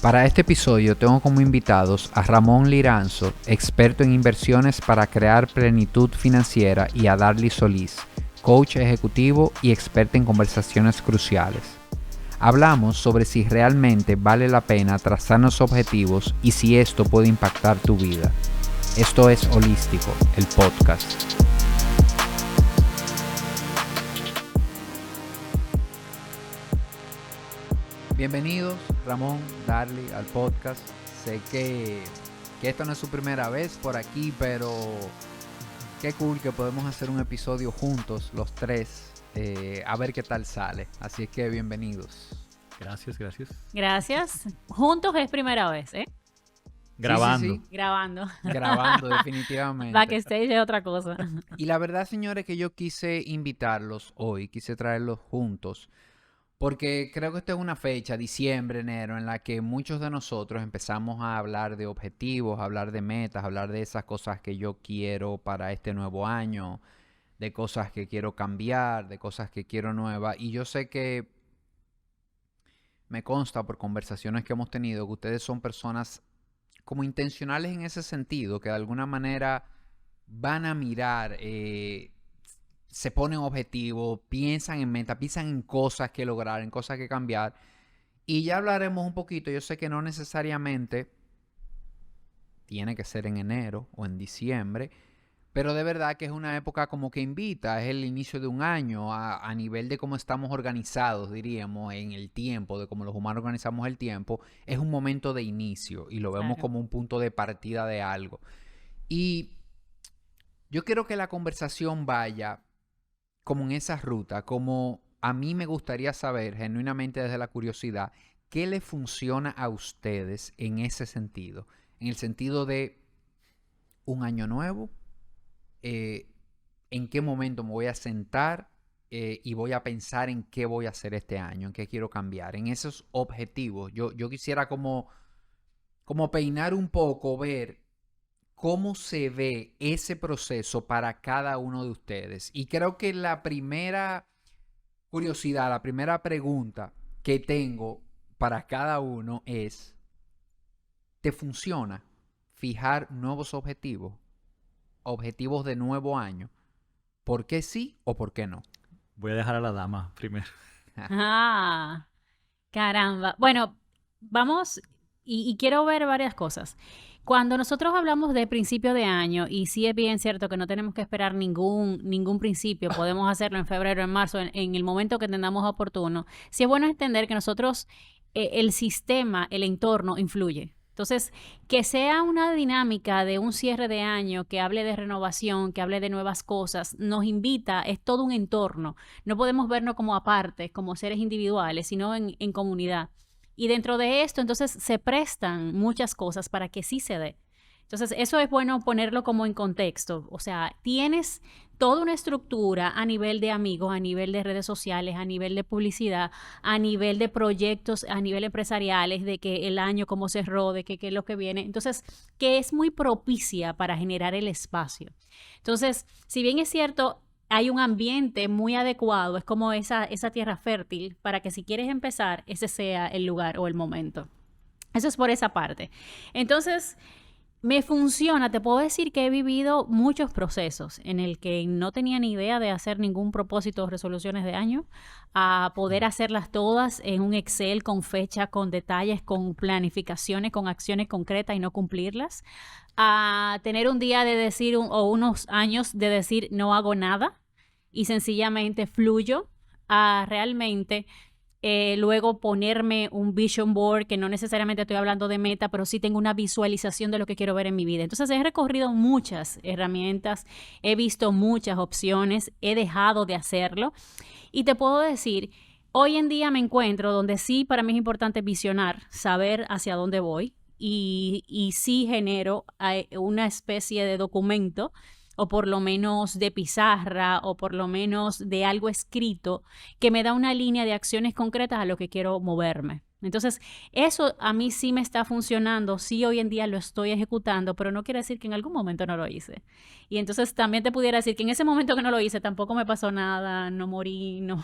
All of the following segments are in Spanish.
Para este episodio tengo como invitados a Ramón Liranzo, experto en inversiones para crear plenitud financiera, y a Darly Solís, coach ejecutivo y experta en conversaciones cruciales. Hablamos sobre si realmente vale la pena trazarnos objetivos y si esto puede impactar tu vida. Esto es Holístico, el podcast. Bienvenidos, Ramón, Darly, al podcast. Sé que esto no es su primera vez por aquí, pero qué cool que podemos hacer un episodio juntos, los tres, a ver qué tal sale. Así es que bienvenidos. Gracias. Gracias. Juntos es primera vez, ¿eh? Grabando. Sí. Grabando. Grabando, definitivamente. Backstage es otra cosa. Y la verdad, señores, que yo quise invitarlos hoy, quise traerlos juntos, porque creo que esta es una fecha, diciembre, enero, en la que muchos de nosotros empezamos a hablar de objetivos, a hablar de metas, a hablar de esas cosas que yo quiero para este nuevo año, de cosas que quiero cambiar, de cosas que quiero nuevas. Y yo sé que me consta por conversaciones que hemos tenido que ustedes son personas como intencionales en ese sentido, que de alguna manera van a mirar, se ponen objetivos, piensan en metas, piensan en cosas que lograr, en cosas que cambiar. Y ya hablaremos un poquito. Yo sé que no necesariamente tiene que ser en enero o en diciembre, pero de verdad que es una época como que invita, es el inicio de un año a nivel de cómo estamos organizados, diríamos, en el tiempo, de cómo los humanos organizamos el tiempo. Es un momento de inicio y lo vemos Claro. como un punto de partida de algo. Y yo quiero que la conversación vaya como en esa ruta, como a mí me gustaría saber, genuinamente desde la curiosidad, qué le funciona a ustedes en ese sentido. En el sentido de un año nuevo, en qué momento me voy a sentar y voy a pensar en qué voy a hacer este año, en qué quiero cambiar, en esos objetivos. Yo quisiera como peinar un poco, ver cómo se ve ese proceso para cada uno de ustedes. Y creo que la primera curiosidad, la primera pregunta que tengo para cada uno es, ¿te funciona fijar nuevos objetivos? Objetivos de nuevo año. ¿Por qué sí o por qué no? Voy a dejar a la dama primero. Ah, caramba. Bueno, vamos y quiero ver varias cosas. Cuando nosotros hablamos de principio de año, y sí es bien cierto que no tenemos que esperar ningún principio, podemos hacerlo en febrero, en marzo, en el momento que entendamos oportuno, sí es bueno entender que nosotros, el sistema, el entorno influye. Entonces, que sea una dinámica de un cierre de año, que hable de renovación, que hable de nuevas cosas, nos invita, es todo un entorno. No podemos vernos como aparte, como seres individuales, sino en comunidad. Y dentro de esto, entonces, se prestan muchas cosas para que sí se dé. Entonces, eso es bueno ponerlo como en contexto. O sea, tienes toda una estructura a nivel de amigos, a nivel de redes sociales, a nivel de publicidad, a nivel de proyectos, a nivel empresariales, de que el año cómo cerró, de que qué es lo que viene. Entonces, que es muy propicia para generar el espacio. Entonces, si bien es cierto, hay un ambiente muy adecuado, es como esa tierra fértil para que si quieres empezar, ese sea el lugar o el momento. Eso es por esa parte. Entonces, me funciona, te puedo decir que he vivido muchos procesos en el que no tenía ni idea de hacer ningún propósito o resoluciones de año, a poder hacerlas todas en un Excel con fecha, con detalles, con planificaciones, con acciones concretas y no cumplirlas, a tener un día de decir o unos años de decir no hago nada y sencillamente fluyo, a realmente luego ponerme un vision board, que no necesariamente estoy hablando de meta, pero sí tengo una visualización de lo que quiero ver en mi vida. Entonces he recorrido muchas herramientas, he visto muchas opciones, he dejado de hacerlo y te puedo decir, hoy en día me encuentro donde sí para mí es importante visionar, saber hacia dónde voy y sí genero una especie de documento o por lo menos de pizarra o por lo menos de algo escrito que me da una línea de acciones concretas a lo que quiero moverme. Entonces, eso a mí sí me está funcionando, sí hoy en día lo estoy ejecutando, pero no quiere decir que en algún momento no lo hice. Y entonces también te pudiera decir que en ese momento que no lo hice tampoco me pasó nada, no morí, no,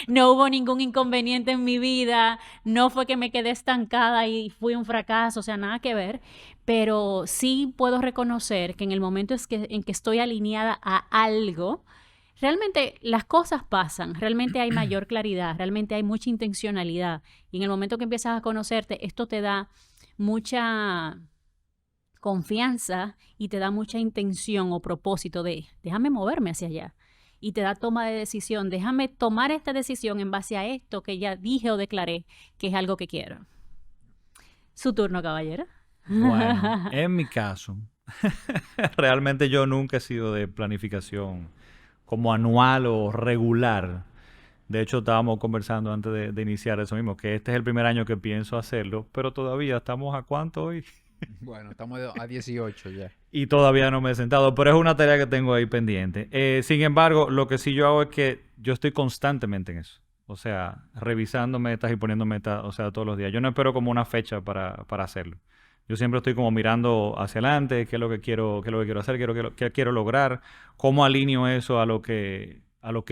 no hubo ningún inconveniente en mi vida, no fue que me quedé estancada y fui un fracaso, o sea, nada que ver, pero sí puedo reconocer que en el momento en que estoy alineada a algo, realmente las cosas pasan, realmente hay mayor claridad, realmente hay mucha intencionalidad. Y en el momento que empiezas a conocerte, esto te da mucha confianza y te da mucha intención o propósito de déjame moverme hacia allá. Y te da toma de decisión, déjame tomar esta decisión en base a esto que ya dije o declaré que es algo que quiero. Su turno, caballero. Bueno, en mi caso, realmente yo nunca he sido de planificación como anual o regular. De hecho, estábamos conversando antes de iniciar eso mismo, que este es el primer año que pienso hacerlo, pero todavía estamos a cuánto hoy Bueno, estamos a 18 ya. y todavía no me he sentado, pero es una tarea que tengo ahí pendiente. Sin embargo, lo que sí yo hago es que yo estoy constantemente en eso. O sea, revisando metas y poniendo metas, o sea, todos los días. Yo no espero como una fecha para hacerlo. Yo siempre estoy como mirando hacia adelante, qué es lo que quiero, qué es lo que quiero hacer, qué quiero lograr, cómo alineo eso a lo que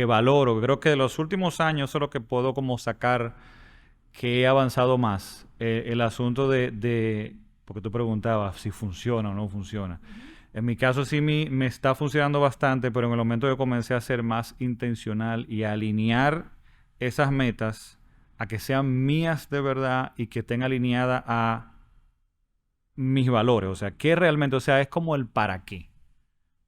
valoro. Creo que de los últimos años eso es lo que puedo como sacar que he avanzado más. El asunto porque tú preguntabas si funciona o no funciona. En mi caso sí me está funcionando bastante, pero en el momento que comencé a ser más intencional y a alinear esas metas a que sean mías de verdad y que estén alineadas a mis valores. O sea, ¿qué realmente? O sea, es como el para qué.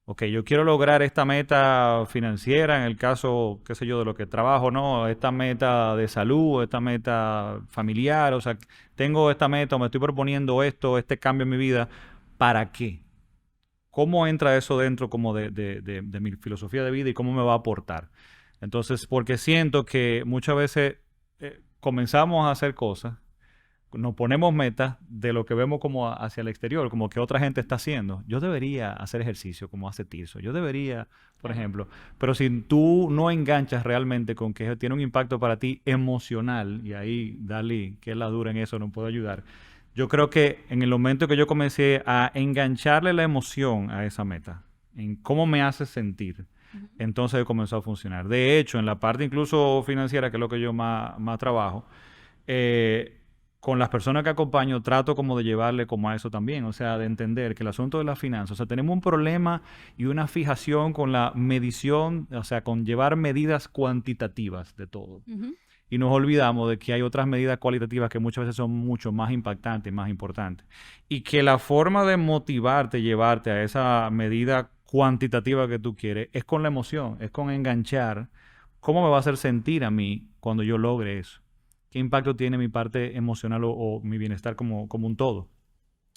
Ok, yo quiero lograr esta meta financiera, en el caso, qué sé yo, de lo que trabajo, ¿no? Esta meta de salud, esta meta familiar, o sea, tengo esta meta, o me estoy proponiendo esto, este cambio en mi vida, ¿para qué? ¿Cómo entra eso dentro como de mi filosofía de vida y cómo me va a aportar? Entonces, porque siento que muchas veces comenzamos a hacer cosas, nos ponemos metas de lo que vemos como hacia el exterior, como que otra gente está haciendo. Yo debería hacer ejercicio como hace Tirso. Yo debería, por Claro. ejemplo. Pero si tú no enganchas realmente con que tiene un impacto para ti emocional, y ahí Dali, que es la dura en eso, no puedo ayudar. Yo creo que en el momento que yo comencé a engancharle la emoción a esa meta, en cómo me hace sentir, Ujú. entonces comenzó a funcionar. De hecho, en la parte incluso financiera, que es lo que yo más trabajo, eh, con las personas que acompaño trato como de llevarle como a eso también, o sea, de entender que el asunto de la finanza, o sea, tenemos un problema y una fijación con la medición, o sea, con llevar medidas cuantitativas de todo. Ujú. Y nos olvidamos de que hay otras medidas cualitativas que muchas veces son mucho más impactantes, más importantes. Y que la forma de motivarte, llevarte a esa medida cuantitativa que tú quieres, es con la emoción, es con enganchar. ¿Cómo me va a hacer sentir a mí cuando yo logre eso? ¿Qué impacto tiene mi parte emocional o mi bienestar como un todo?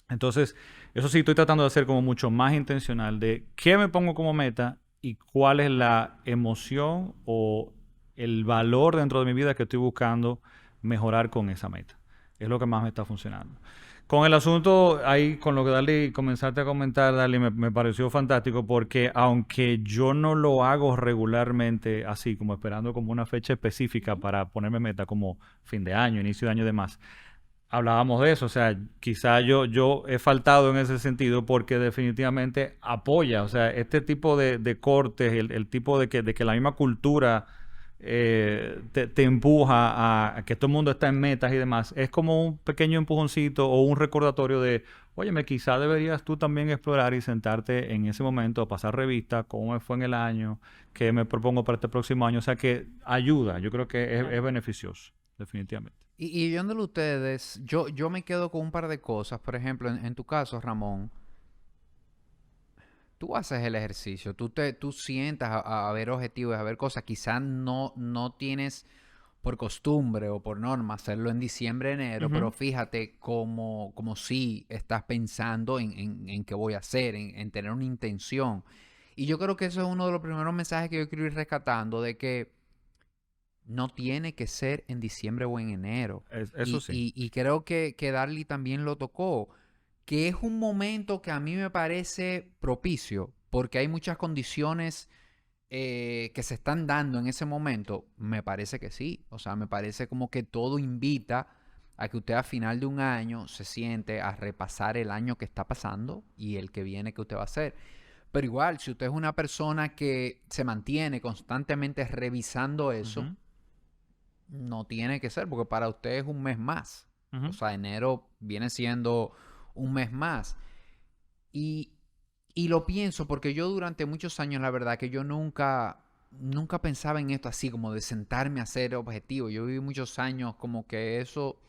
Entonces, eso sí, estoy tratando de hacer como mucho más intencional de qué me pongo como meta y cuál es la emoción o el valor dentro de mi vida que estoy buscando mejorar con esa meta. Es lo que más me está funcionando. Con el asunto, ahí con lo que Dali comenzaste a comentar, Dali, me pareció fantástico porque aunque yo no lo hago regularmente así, como esperando como una fecha específica Ujú. para ponerme meta, como fin de año, inicio de año y demás, hablábamos de eso, o sea, quizá yo he faltado en ese sentido porque definitivamente apoya, o sea, este tipo de cortes, el tipo de que la misma cultura te empuja a que todo el mundo está en metas y demás, es como un pequeño empujoncito o un recordatorio de, óyeme, quizá deberías tú también explorar y sentarte en ese momento a pasar revista, cómo me fue en el año, qué me propongo para este próximo año, o sea, que ayuda, yo creo que es Claro. beneficioso, definitivamente. Y viéndolo ustedes, yo me quedo con un par de cosas. Por ejemplo, en tu caso, Ramón, tú haces el ejercicio, tú sientas a ver objetivos, a ver cosas. Quizás no tienes por costumbre o por norma hacerlo en diciembre, enero, pero Ujú. fíjate como si estás pensando en qué voy a hacer, en tener una intención. Y yo creo que eso es uno de los primeros mensajes que yo quiero ir rescatando, de que no tiene que ser en diciembre o en enero. Eso sí. Y creo que Darly también lo tocó, que es un momento que a mí me parece propicio, porque hay muchas condiciones que se están dando en ese momento, me parece que sí. O sea, me parece como que todo invita a que usted a final de un año se siente a repasar el año que está pasando y el que viene que usted va a hacer. Pero igual, si usted es una persona que se mantiene constantemente revisando eso, Ujú, no tiene que ser, porque para usted es un mes más. O ujú. sea, enero viene siendo un mes más. Y, y lo pienso porque yo durante muchos años, la verdad, que yo nunca pensaba en esto así, como de sentarme a hacer objetivos. Yo viví muchos años como que eso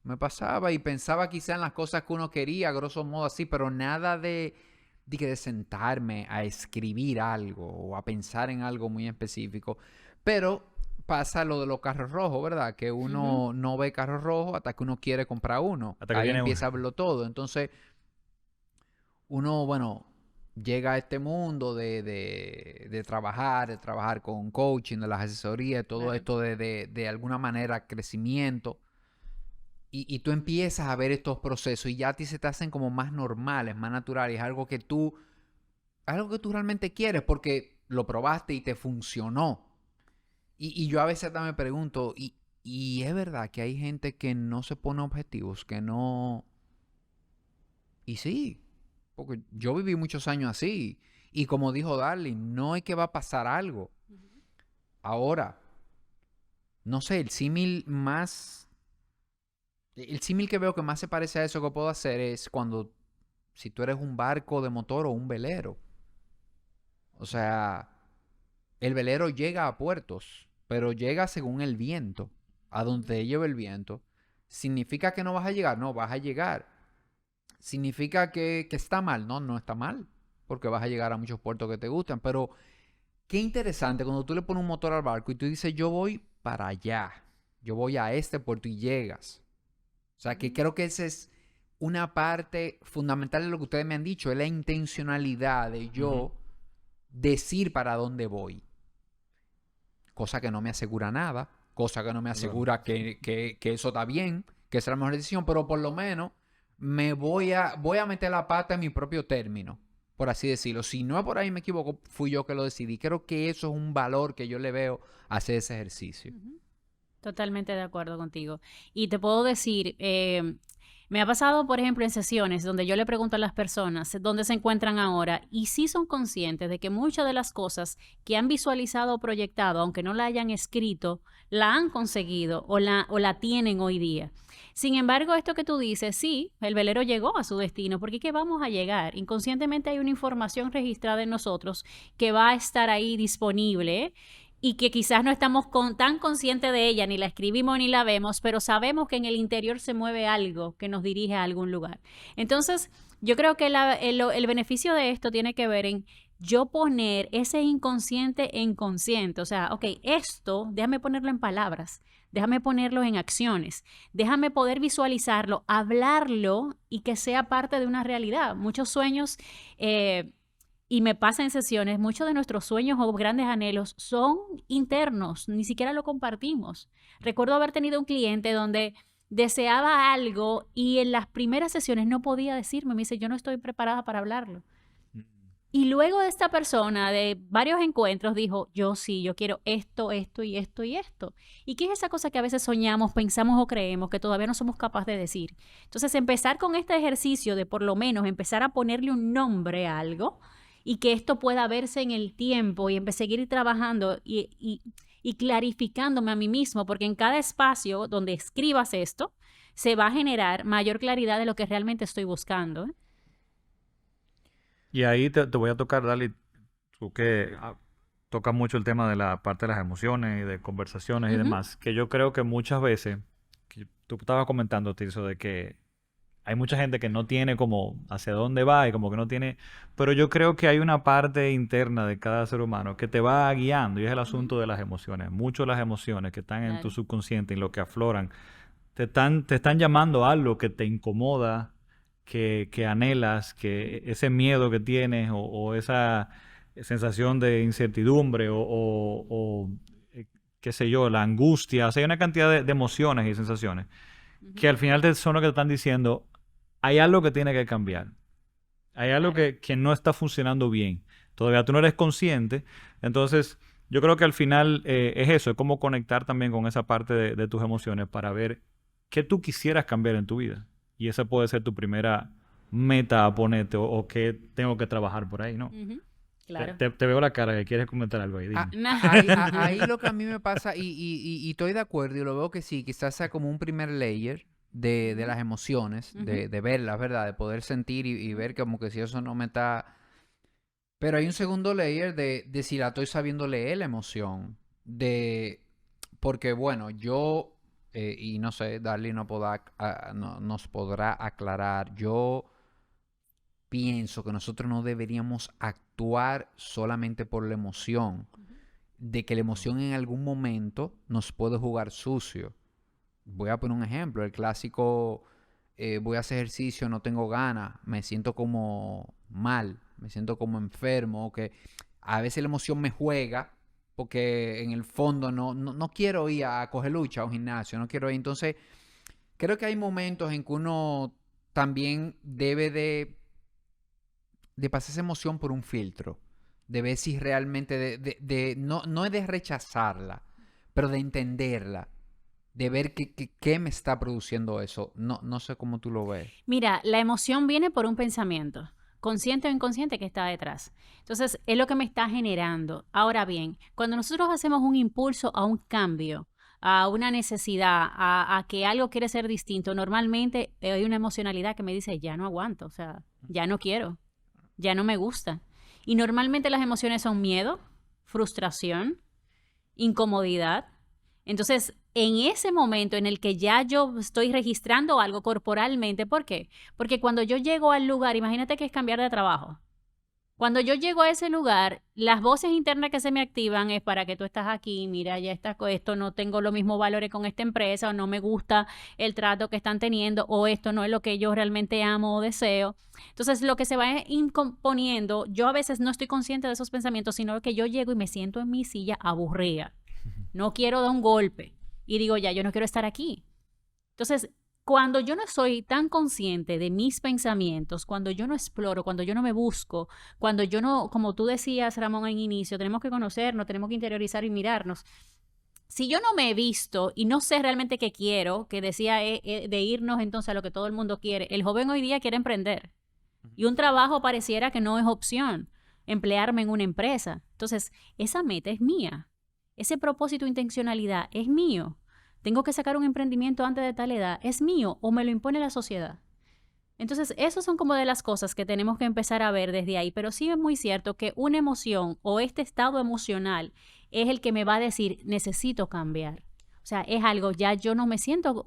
me pasaba y pensaba quizá en las cosas que uno quería, grosso modo así, pero nada de sentarme a escribir algo o a pensar en algo muy específico. Pero pasa lo de los carros rojos, ¿verdad? Que Ujú. uno no ve carros rojos hasta que uno quiere comprar uno. Hasta que Ahí viene uno. empieza a verlo todo. Entonces, uno, bueno, llega a este mundo de trabajar con coaching, de las asesorías, todo Claro. esto de alguna manera crecimiento. Y tú empiezas a ver estos procesos y ya a ti se te hacen como más normales, más naturales, algo que tú realmente quieres porque lo probaste y te funcionó. Y yo a veces también me pregunto, y es verdad que hay gente que no se pone objetivos, que no... Y sí, porque yo viví muchos años así. Y como dijo Darling, no es que va a pasar algo. Ujú. Ahora, no sé, el símil que veo que más se parece a eso que puedo hacer es cuando, si tú eres un barco de motor o un velero. O sea, el velero llega a puertos, pero llega según el viento, a donde Ujú. te lleve el viento. ¿Significa que no vas a llegar? No, vas a llegar. ¿Significa que está mal? No, no está mal, porque vas a llegar a muchos puertos que te gustan. Pero qué interesante cuando tú le pones un motor al barco y tú dices, yo voy para allá, yo voy a este puerto y llegas. O sea, que Ujú. creo que esa es una parte fundamental de lo que ustedes me han dicho, es la intencionalidad de Ujú. yo decir para dónde voy. Cosa que no me asegura nada, cosa que no me Claro. asegura que eso está bien, que esa es la mejor decisión, pero por lo menos voy a meter la pata en mi propio término, por así decirlo. Si no es por ahí me equivoco, fui yo que lo decidí. Creo que eso es un valor que yo le veo a hacer ese ejercicio. Ujú. Totalmente de acuerdo contigo. Y te puedo decir, me ha pasado, por ejemplo, en sesiones donde yo le pregunto a las personas dónde se encuentran ahora y sí son conscientes de que muchas de las cosas que han visualizado o proyectado, aunque no la hayan escrito, la han conseguido o la tienen hoy día. Sin embargo, esto que tú dices, sí, el velero llegó a su destino, porque es que vamos a llegar. Inconscientemente hay una información registrada en nosotros que va a estar ahí disponible y que quizás no estamos tan conscientes de ella, ni la escribimos ni la vemos, pero sabemos que en el interior se mueve algo que nos dirige a algún lugar. Entonces, yo creo que el beneficio de esto tiene que ver en yo poner ese inconsciente en consciente. O sea, ok, esto, déjame ponerlo en palabras, déjame ponerlo en acciones, déjame poder visualizarlo, hablarlo y que sea parte de una realidad. Muchos sueños y me pasa en sesiones, muchos de nuestros sueños o grandes anhelos son internos, ni siquiera lo compartimos. Recuerdo haber tenido un cliente donde deseaba algo y en las primeras sesiones no podía decirme, me dice, yo no estoy preparada para hablarlo. Mm. Y luego de esta persona, de varios encuentros, dijo, yo sí, yo quiero esto, esto y esto y esto. ¿Y qué es esa cosa que a veces soñamos, pensamos o creemos que todavía no somos capaces de decir? Entonces, empezar con este ejercicio de por lo menos empezar a ponerle un nombre a algo y que esto pueda verse en el tiempo y seguir trabajando y clarificándome a mí mismo, porque en cada espacio donde escribas esto, se va a generar mayor claridad de lo que realmente estoy buscando. ¿Eh? Y ahí te voy a tocar, Dali, tú que tocas mucho el tema de la parte de las emociones y de conversaciones y Ujú. demás, que yo creo que muchas veces, que tú estabas comentando, Tirso, de que hay mucha gente que no tiene como hacia dónde va y como que no tiene, pero yo creo que hay una parte interna de cada ser humano que te va guiando y es el Ujú. asunto de las emociones. Mucho las emociones que están en tu Claro. subconsciente y lo que afloran, te están llamando a algo que te incomoda, que anhelas, que ese miedo que tienes o esa sensación de incertidumbre o, qué sé yo, la angustia, o sea, hay una cantidad de emociones y sensaciones que Ujú. al final son lo que te están diciendo, hay algo que tiene que cambiar, hay algo Claro. que no está funcionando bien. todavía tú no eres consciente. Entonces, yo creo que al final es eso, es como conectar también con esa parte de tus emociones para ver qué tú quisieras cambiar en tu vida. Y esa puede ser tu primera meta a ponerte o qué tengo que trabajar por ahí, ¿no? Ujú, claro. Te veo la cara que quieres comentar algo ahí, dime. Ahí lo que a mí me pasa, y estoy de acuerdo, y lo veo que sí, quizás sea como un primer layer de las emociones, Ujú. de verlas, ¿verdad? De poder sentir y ver como que si eso no me está... Pero hay un segundo layer de si la estoy sabiendo leer la emoción, porque bueno, yo, y no sé, Darly nos podrá aclarar, yo pienso que nosotros no deberíamos actuar solamente por la emoción, de que la emoción en algún momento nos puede jugar sucio. Voy a poner un ejemplo, el clásico, voy a hacer ejercicio, no tengo ganas, me siento como mal, me siento como enfermo, que a veces la emoción me juega porque en el fondo no quiero ir a coger lucha a un gimnasio, no quiero ir. Entonces, creo que hay momentos en que uno también debe de pasar esa emoción por un filtro, de ver si realmente, no es de rechazarla, pero de entenderla, de ver qué me está produciendo eso. No sé cómo tú lo ves. Mira, la emoción viene por un pensamiento, consciente o inconsciente, que está detrás. Entonces, es lo que me está generando. Ahora bien, cuando nosotros hacemos un impulso a un cambio, a una necesidad, a que algo quiere ser distinto, normalmente hay una emocionalidad que me dice, ya no aguanto, o sea, ya no quiero, ya no me gusta. Y normalmente las emociones son miedo, frustración, incomodidad. Entonces, en ese momento en el que ya yo estoy registrando algo corporalmente, ¿por qué? Porque cuando yo llego al lugar, imagínate que es cambiar de trabajo. Cuando yo llego a ese lugar, las voces internas que se me activan es para que tú estás aquí, mira, ya está esto, no tengo los mismos valores con esta empresa, o no me gusta el trato que están teniendo, o esto no es lo que yo realmente amo o deseo. Entonces, lo que se va imponiendo, yo a veces no estoy consciente de esos pensamientos, sino que yo llego y me siento en mi silla aburrida. No quiero dar un golpe. Y digo, ya, yo no quiero estar aquí. Entonces, cuando yo no soy tan consciente de mis pensamientos, cuando yo no exploro, cuando yo no me busco, cuando yo no, como tú decías, Ramón, en inicio, tenemos que conocernos, tenemos que interiorizar y mirarnos. Si yo no me he visto y no sé realmente qué quiero, que decía de irnos entonces a lo que todo el mundo quiere, el joven hoy día quiere emprender. Y un trabajo pareciera que no es opción, emplearme en una empresa. Entonces, esa meta es mía. Ese propósito, intencionalidad, es mío. Tengo que sacar un emprendimiento antes de tal edad, es mío o me lo impone la sociedad. Entonces, esas son como de las cosas que tenemos que empezar a ver desde ahí, pero sí es muy cierto que una emoción o este estado emocional es el que me va a decir, necesito cambiar. O sea, es algo, ya yo no me siento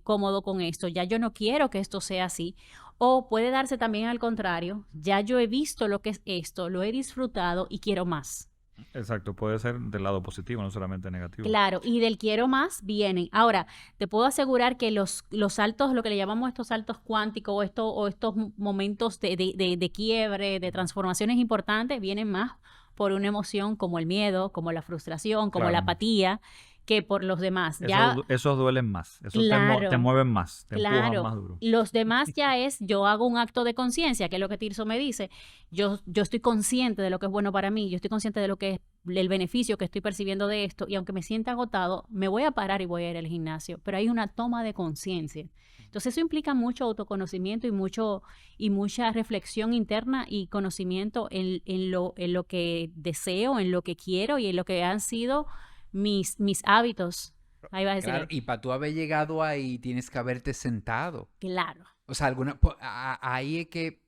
cómodo con esto, ya yo no quiero que esto sea así. O puede darse también al contrario, ya yo he visto lo que es esto, lo he disfrutado y quiero más. Exacto, puede ser del lado positivo, no solamente negativo. Claro, y del quiero más vienen. Ahora, te puedo asegurar que los saltos, lo que le llamamos estos saltos cuánticos o estos momentos de quiebre, de transformaciones importantes, vienen más por una emoción como el miedo, como la frustración, como la Claro. apatía, que por los demás. Ya, Esos duelen más, esos te claro. mueven más, te empujan Claro, más duro. los demás ya es, yo hago un acto de conciencia, que es lo que Tirso me dice, yo estoy consciente de lo que es bueno para mí, yo estoy consciente de lo que es el beneficio que estoy percibiendo de esto, y aunque me sienta agotado, me voy a parar y voy a ir al gimnasio, pero hay una toma de conciencia. Entonces eso implica mucho autoconocimiento y mucha reflexión interna y conocimiento en lo que deseo, en lo que quiero y en lo que han sido mis hábitos. Ahí vas a decir Claro, algo. y para tú haber llegado ahí tienes que haberte sentado. Claro. O sea, ahí que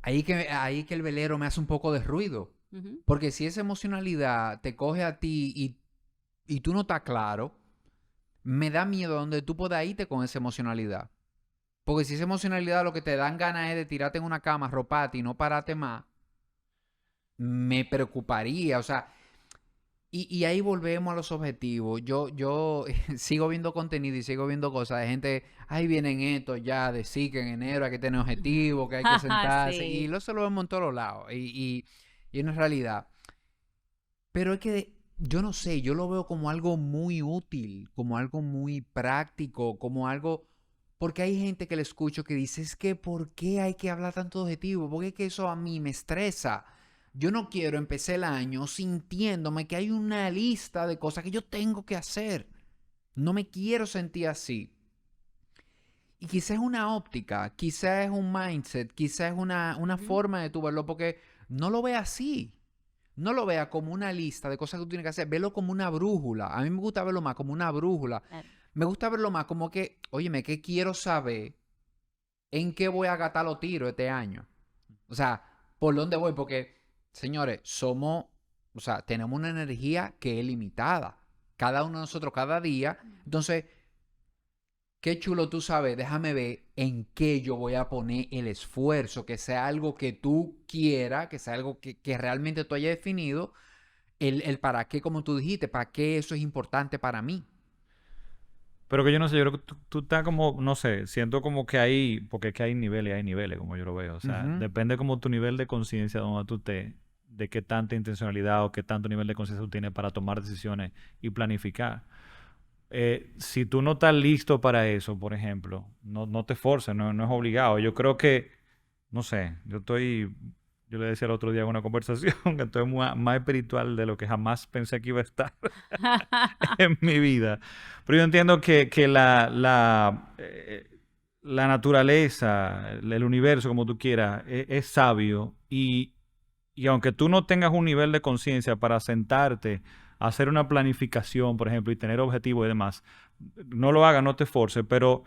el velero me hace un poco de ruido. Ujú. Porque si esa emocionalidad te coge a ti y tú no estás claro, me da miedo donde tú puedas irte con esa emocionalidad. Porque si esa emocionalidad lo que te dan ganas es de tirarte en una cama, roparte y no pararte más, me preocuparía. O sea, y ahí volvemos a los objetivos. Yo sigo viendo contenido y sigo viendo cosas de gente, ahí vienen estos ya, decir que en enero hay que tener objetivos, que hay que sentarse. Y Sí. eso lo vemos en todos lados. Y es una realidad. Pero es que yo no sé, yo lo veo como algo muy útil, como algo muy práctico, como algo... Porque hay gente que le escucho que dice, es que ¿por qué hay que hablar tanto de objetivo? Porque es que eso a mí me estresa. yo no quiero empezar el año sintiéndome que hay una lista de cosas que yo tengo que hacer. No me quiero sentir así. Y quizás es una óptica, quizás es un mindset, quizás es una forma de tú verlo, porque no lo veas así. No lo veas como una lista de cosas que tú tienes que hacer, velo como una brújula. A mí me gusta verlo más como una brújula. Claro. Me gusta verlo más como que, óyeme, ¿qué quiero saber? ¿En qué voy a gastar los tiros este año? O sea, ¿por dónde voy? Porque, señores, tenemos una energía que es limitada. Cada uno de nosotros, cada día. Entonces, qué chulo tú sabes, déjame ver en qué yo voy a poner el esfuerzo, que sea algo que tú quieras, que sea algo que realmente tú hayas definido, el para qué, como tú dijiste, para qué eso es importante para mí. Pero que yo no sé, yo creo que tú estás como, no sé, siento como que hay, porque es que hay niveles, como yo lo veo. O sea, depende como tu nivel de conciencia donde tú estés, de qué tanta intencionalidad o qué tanto nivel de conciencia tú tienes para tomar decisiones y planificar. Si tú no estás listo para eso, por ejemplo, no te forces, no es obligado. Yo creo que, no sé, yo le decía el otro día en una conversación que estoy más espiritual de lo que jamás pensé que iba a estar en mi vida. Pero yo entiendo que la naturaleza, el universo, como tú quieras, es sabio y aunque tú no tengas un nivel de conciencia para sentarte, hacer una planificación, por ejemplo, y tener objetivos y demás, no lo hagas, no te forces, pero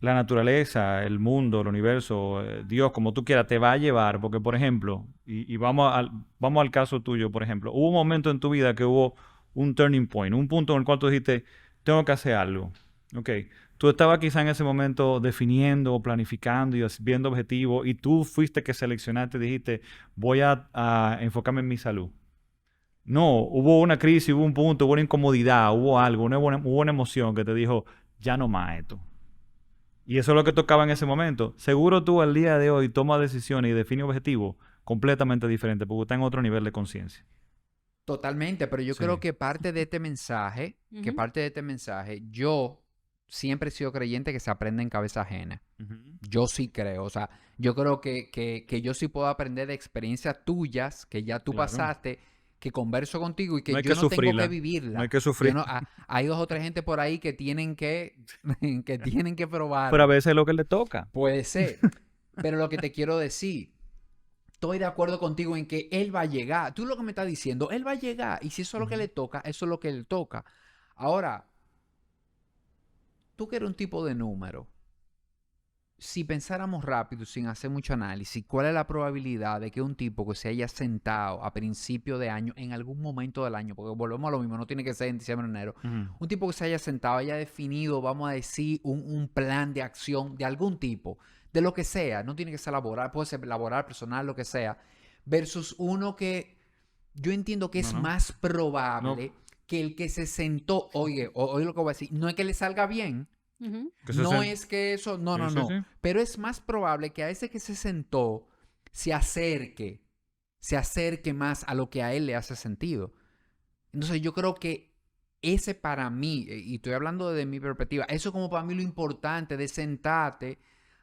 la naturaleza, el mundo, el universo, Dios, como tú quieras, te va a llevar, porque por ejemplo, y vamos al caso tuyo, por ejemplo, hubo un momento en tu vida que hubo un turning point, un punto en el cual tú dijiste, tengo que hacer algo. Ok, tú estabas quizá en ese momento definiendo, planificando y viendo objetivos, y tú fuiste que seleccionaste y dijiste, voy a enfocarme en mi salud. No, hubo una crisis, hubo un punto, hubo una incomodidad, hubo algo, hubo una emoción que te dijo, ya no más esto. Y eso es lo que tocaba en ese momento. Seguro tú al día de hoy tomas decisiones y defines objetivos completamente diferentes porque está en otro nivel de conciencia. Totalmente, pero yo Sí. creo que parte de este mensaje, yo siempre he sido creyente que se aprende en cabeza ajena. Yo sí creo, o sea, yo creo que yo sí puedo aprender de experiencias tuyas que ya tú Claro. pasaste, que converso contigo y que No hay yo que no tengo sufrirla. que vivirla. No hay que sufrir. Hay 2 o 3 gente por ahí que tienen que probar. Pero a veces es lo que le toca. Puede ser, pero lo que te quiero decir, estoy de acuerdo contigo en que él va a llegar. Tú lo que me estás diciendo, él va a llegar. Y si eso es lo que le toca, eso es lo que le toca. Ahora, tú que eres un tipo de número, si pensáramos rápido, sin hacer mucho análisis, ¿cuál es la probabilidad de que un tipo que se haya sentado a principio de año, en algún momento del año, porque volvemos a lo mismo, no tiene que ser en diciembre o enero, un tipo que se haya sentado, haya definido, vamos a decir, un plan de acción de algún tipo, de lo que sea, no tiene que ser laboral, puede ser laboral, personal, lo que sea, versus uno que yo entiendo que es más probable que el que se sentó, oye lo que voy a decir, no es que le salga bien, no es que eso, no. Pero es más probable que a ese que se sentó se acerque más a lo que a él le hace sentido. Entonces yo creo que ese para mí, y estoy hablando de mi perspectiva, eso es como para mí lo importante de sentarte,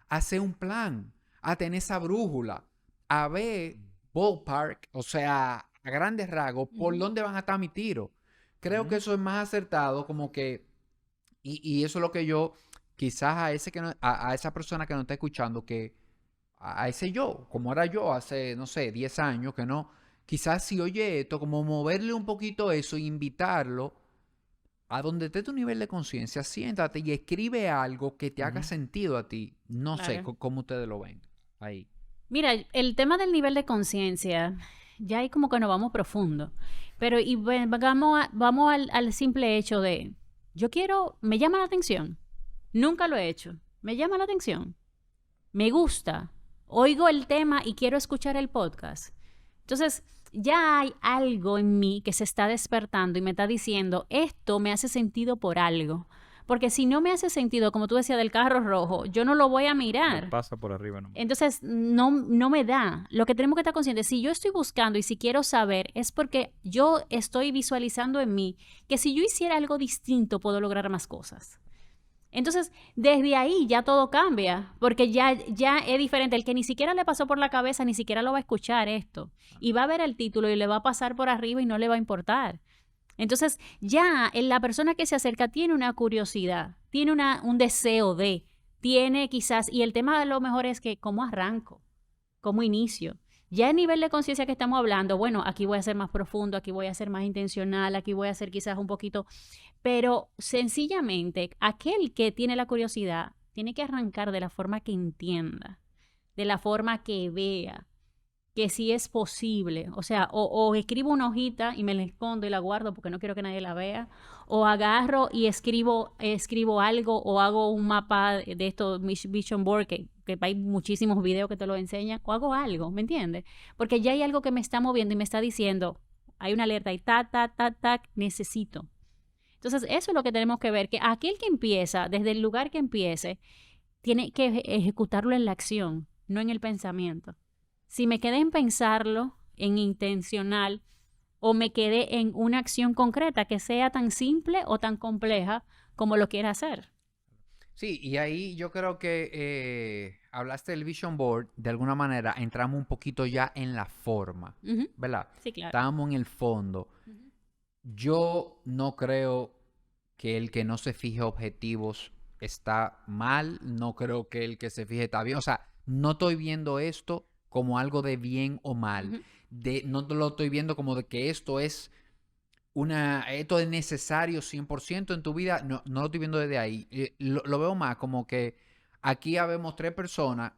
a hacer un plan, a tener esa brújula, a ver ballpark, o sea, a grandes rasgos, por dónde van a estar mis tiros. Creo que eso es más acertado, como que y eso es lo que yo, quizás a esa persona que nos está escuchando, que a ese yo, como era yo hace, no sé, 10 años, que no, quizás si oye esto, como moverle un poquito eso e invitarlo a donde esté tu nivel de conciencia, siéntate y escribe algo que te haga sentido a ti. No sé cómo ustedes lo ven ahí. Mira, el tema del nivel de conciencia, ya ahí como que nos vamos profundo. Pero vamos al simple hecho de, me llama la atención. Nunca lo he hecho. Me llama la atención. Me gusta. Oigo el tema y quiero escuchar el podcast. Entonces, ya hay algo en mí que se está despertando y me está diciendo, esto me hace sentido por algo. Porque si no me hace sentido, como tú decías, del carro rojo, yo no lo voy a mirar. Me pasa por arriba, ¿no? Entonces, no me da. Lo que tenemos que estar conscientes, si yo estoy buscando y si quiero saber, es porque yo estoy visualizando en mí que si yo hiciera algo distinto, puedo lograr más cosas. Entonces, desde ahí ya todo cambia, porque ya es diferente. El que ni siquiera le pasó por la cabeza, ni siquiera lo va a escuchar esto. Y va a ver el título y le va a pasar por arriba y no le va a importar. Entonces, ya la persona que se acerca tiene una curiosidad, tiene un deseo tiene quizás, y el tema de lo mejor es que, ¿cómo arranco? ¿Cómo inicio? Ya el nivel de conciencia que estamos hablando, bueno, aquí voy a ser más profundo, aquí voy a ser más intencional, aquí voy a ser quizás un poquito, pero sencillamente aquel que tiene la curiosidad tiene que arrancar de la forma que entienda, de la forma que vea, que sí es posible. O sea, o escribo una hojita y me la escondo y la guardo porque no quiero que nadie la vea, o agarro y escribo algo, o hago un mapa de esto, Vision Board, que hay muchísimos videos que te lo enseñan, o hago algo, ¿me entiendes? Porque ya hay algo que me está moviendo y me está diciendo, hay una alerta y necesito. Entonces, eso es lo que tenemos que ver, que aquel que empieza, desde el lugar que empiece, tiene que ejecutarlo en la acción, no en el pensamiento. Si me quedé en pensarlo, en intencional, o me quedé en una acción concreta que sea tan simple o tan compleja como lo quiera hacer. Sí, y ahí yo creo que hablaste del Vision Board, de alguna manera entramos un poquito ya en la forma, Ujú. ¿verdad? Sí, claro. Estábamos en el fondo. Ujú. Yo no creo que el que no se fije objetivos está mal, no creo que el que se fije está bien. O sea, no estoy viendo esto como algo de bien o mal. Ujú. No lo estoy viendo como de que esto es necesario 100% en tu vida. No, no lo estoy viendo desde ahí. Lo veo más como que aquí habemos 3 personas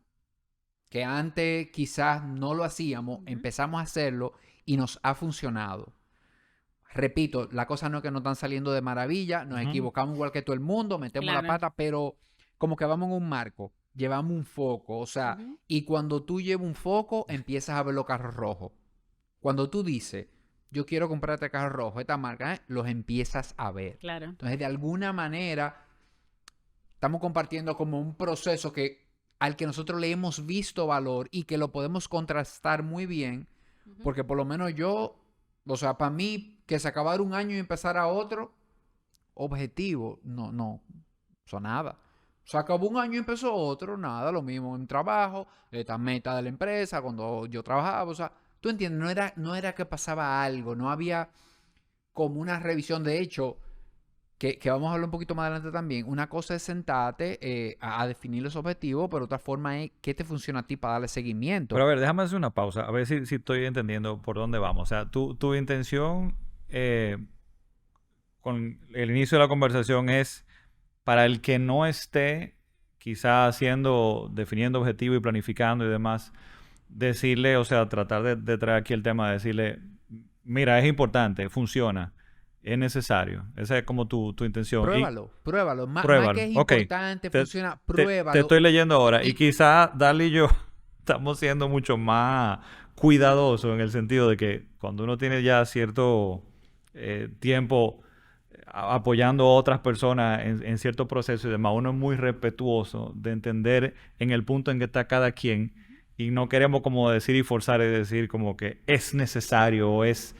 que antes quizás no lo hacíamos, Ujú. empezamos a hacerlo y nos ha funcionado. Repito, la cosa no es que no están saliendo de maravilla, nos Ujú. equivocamos igual que todo el mundo, metemos la Claro. pata, pero como que vamos en un marco, llevamos un foco, o sea, Ujú. y cuando tú llevas un foco, empiezas a ver los carros rojos. Cuando tú dices, yo quiero comprarte carro rojo, esta marca, los empiezas a ver. Claro. Entonces, de alguna manera, estamos compartiendo como un proceso al que nosotros le hemos visto valor y que lo podemos contrastar muy bien, Ujú. porque por lo menos yo, o sea, para mí, que se acabara un año y empezara otro, objetivo, no, eso nada. Se acabó un año y empezó otro, nada, lo mismo en trabajo, esta meta de la empresa, cuando yo trabajaba, o sea, tú entiendes, no era que pasaba algo, no había como una revisión. De hecho, que vamos a hablar un poquito más adelante también, una cosa es sentarte a definir los objetivos, pero otra forma es qué te funciona a ti para darle seguimiento. Pero a ver, déjame hacer una pausa, a ver si estoy entendiendo por dónde vamos. O sea, tu intención con el inicio de la conversación es para el que no esté quizá definiendo objetivos y planificando y demás, decirle, o sea, tratar de traer aquí el tema, de decirle, mira, es importante, funciona, es necesario. Esa es como tu intención. Y Pruébalo. Más que pruébalo. es Ok, importante, te, funciona, te pruébalo. estoy leyendo ahora. Y Y, quizá Dali y yo estamos siendo mucho más cuidadosos en el sentido de que cuando uno tiene ya cierto tiempo apoyando a otras personas en ciertos procesos y demás, uno es muy respetuoso de entender en el punto en que está cada quien y no queremos como decir y forzar, es decir, como que es necesario o es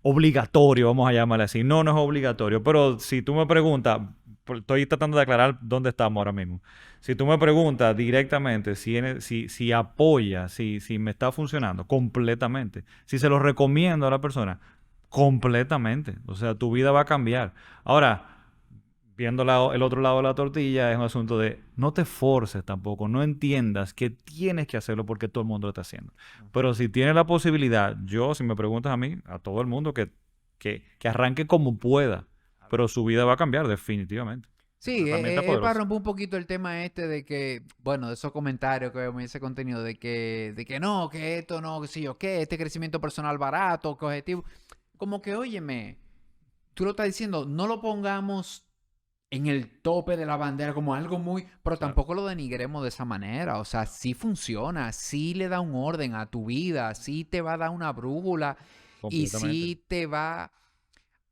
obligatorio, vamos a llamarle así. No, no es obligatorio, pero si tú me preguntas, estoy tratando de aclarar dónde estamos ahora mismo. Si tú me preguntas directamente si apoya, si me está funcionando, completamente. Si se lo recomiendo a la persona, completamente. O sea, tu vida va a cambiar. Ahora, viendo el otro lado de la tortilla, es un asunto de no te forces tampoco, no entiendas que tienes que hacerlo porque todo el mundo lo está haciendo. Pero si tienes la posibilidad, si me preguntas a mí, a todo el mundo que arranque como pueda, pero su vida va a cambiar definitivamente. Es una sí, herramienta es para poderosa. romper un poquito el tema este de que, bueno, de esos comentarios que vemos en ese contenido, de que no, que esto no, que sí yo qué, este crecimiento personal barato, que objetivo. Como que, óyeme, tú lo estás diciendo, no lo pongamos en el tope de la bandera como algo muy, pero Claro, tampoco lo denigremos de esa manera. O sea, sí funciona, sí le da un orden a tu vida, sí te va a dar una brújula y completamente. sí te va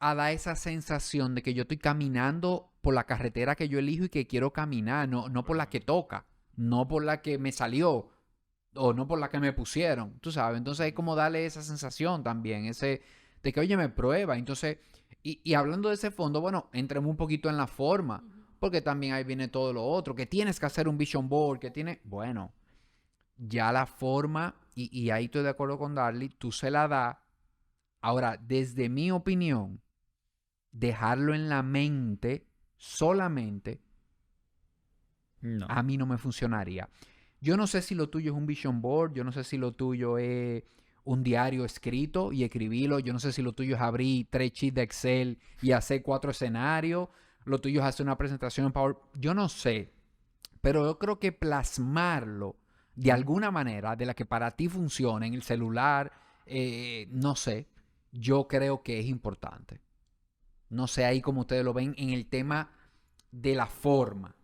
a dar esa sensación de que yo estoy caminando por la carretera que yo elijo y que quiero caminar, no por la que toca, no por la que me salió o no por la que me pusieron, tú sabes. Entonces hay como darle esa sensación también, de que, oye, me prueba. Entonces, Y hablando de ese fondo, bueno, entremos un poquito en la forma, porque también ahí viene todo lo otro, que tienes que hacer un vision board, que tiene, bueno, ya la forma, y ahí estoy de acuerdo con Darly, tú se la das. Ahora, desde mi opinión, dejarlo en la mente solamente, No. a mí no me funcionaría. Yo no sé si lo tuyo es un vision board, yo no sé si lo tuyo es un diario escrito y escribirlo, yo no sé si lo tuyo es abrir 3 sheets de Excel y hacer 4 escenarios, lo tuyo es hacer una presentación en Power, yo no sé, pero yo creo que plasmarlo de alguna manera, de la que para ti funcione en el celular, no sé, yo creo que es importante. No sé ahí como ustedes lo ven en el tema de la forma.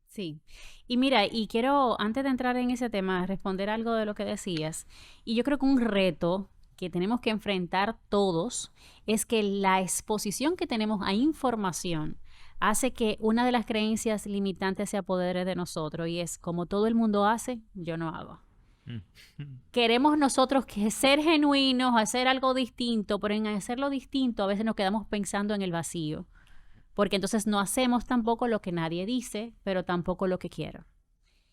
Sí. Y mira, y quiero, antes de entrar en ese tema, responder algo de lo que decías. Y yo creo que un reto que tenemos que enfrentar todos es que la exposición que tenemos a información hace que una de las creencias limitantes se apodere de nosotros y es como todo el mundo hace, yo no hago. Queremos nosotros que ser genuinos, hacer algo distinto, pero en hacerlo distinto a veces nos quedamos pensando en el vacío. Porque entonces no hacemos tampoco lo que nadie dice, pero tampoco lo que quiero.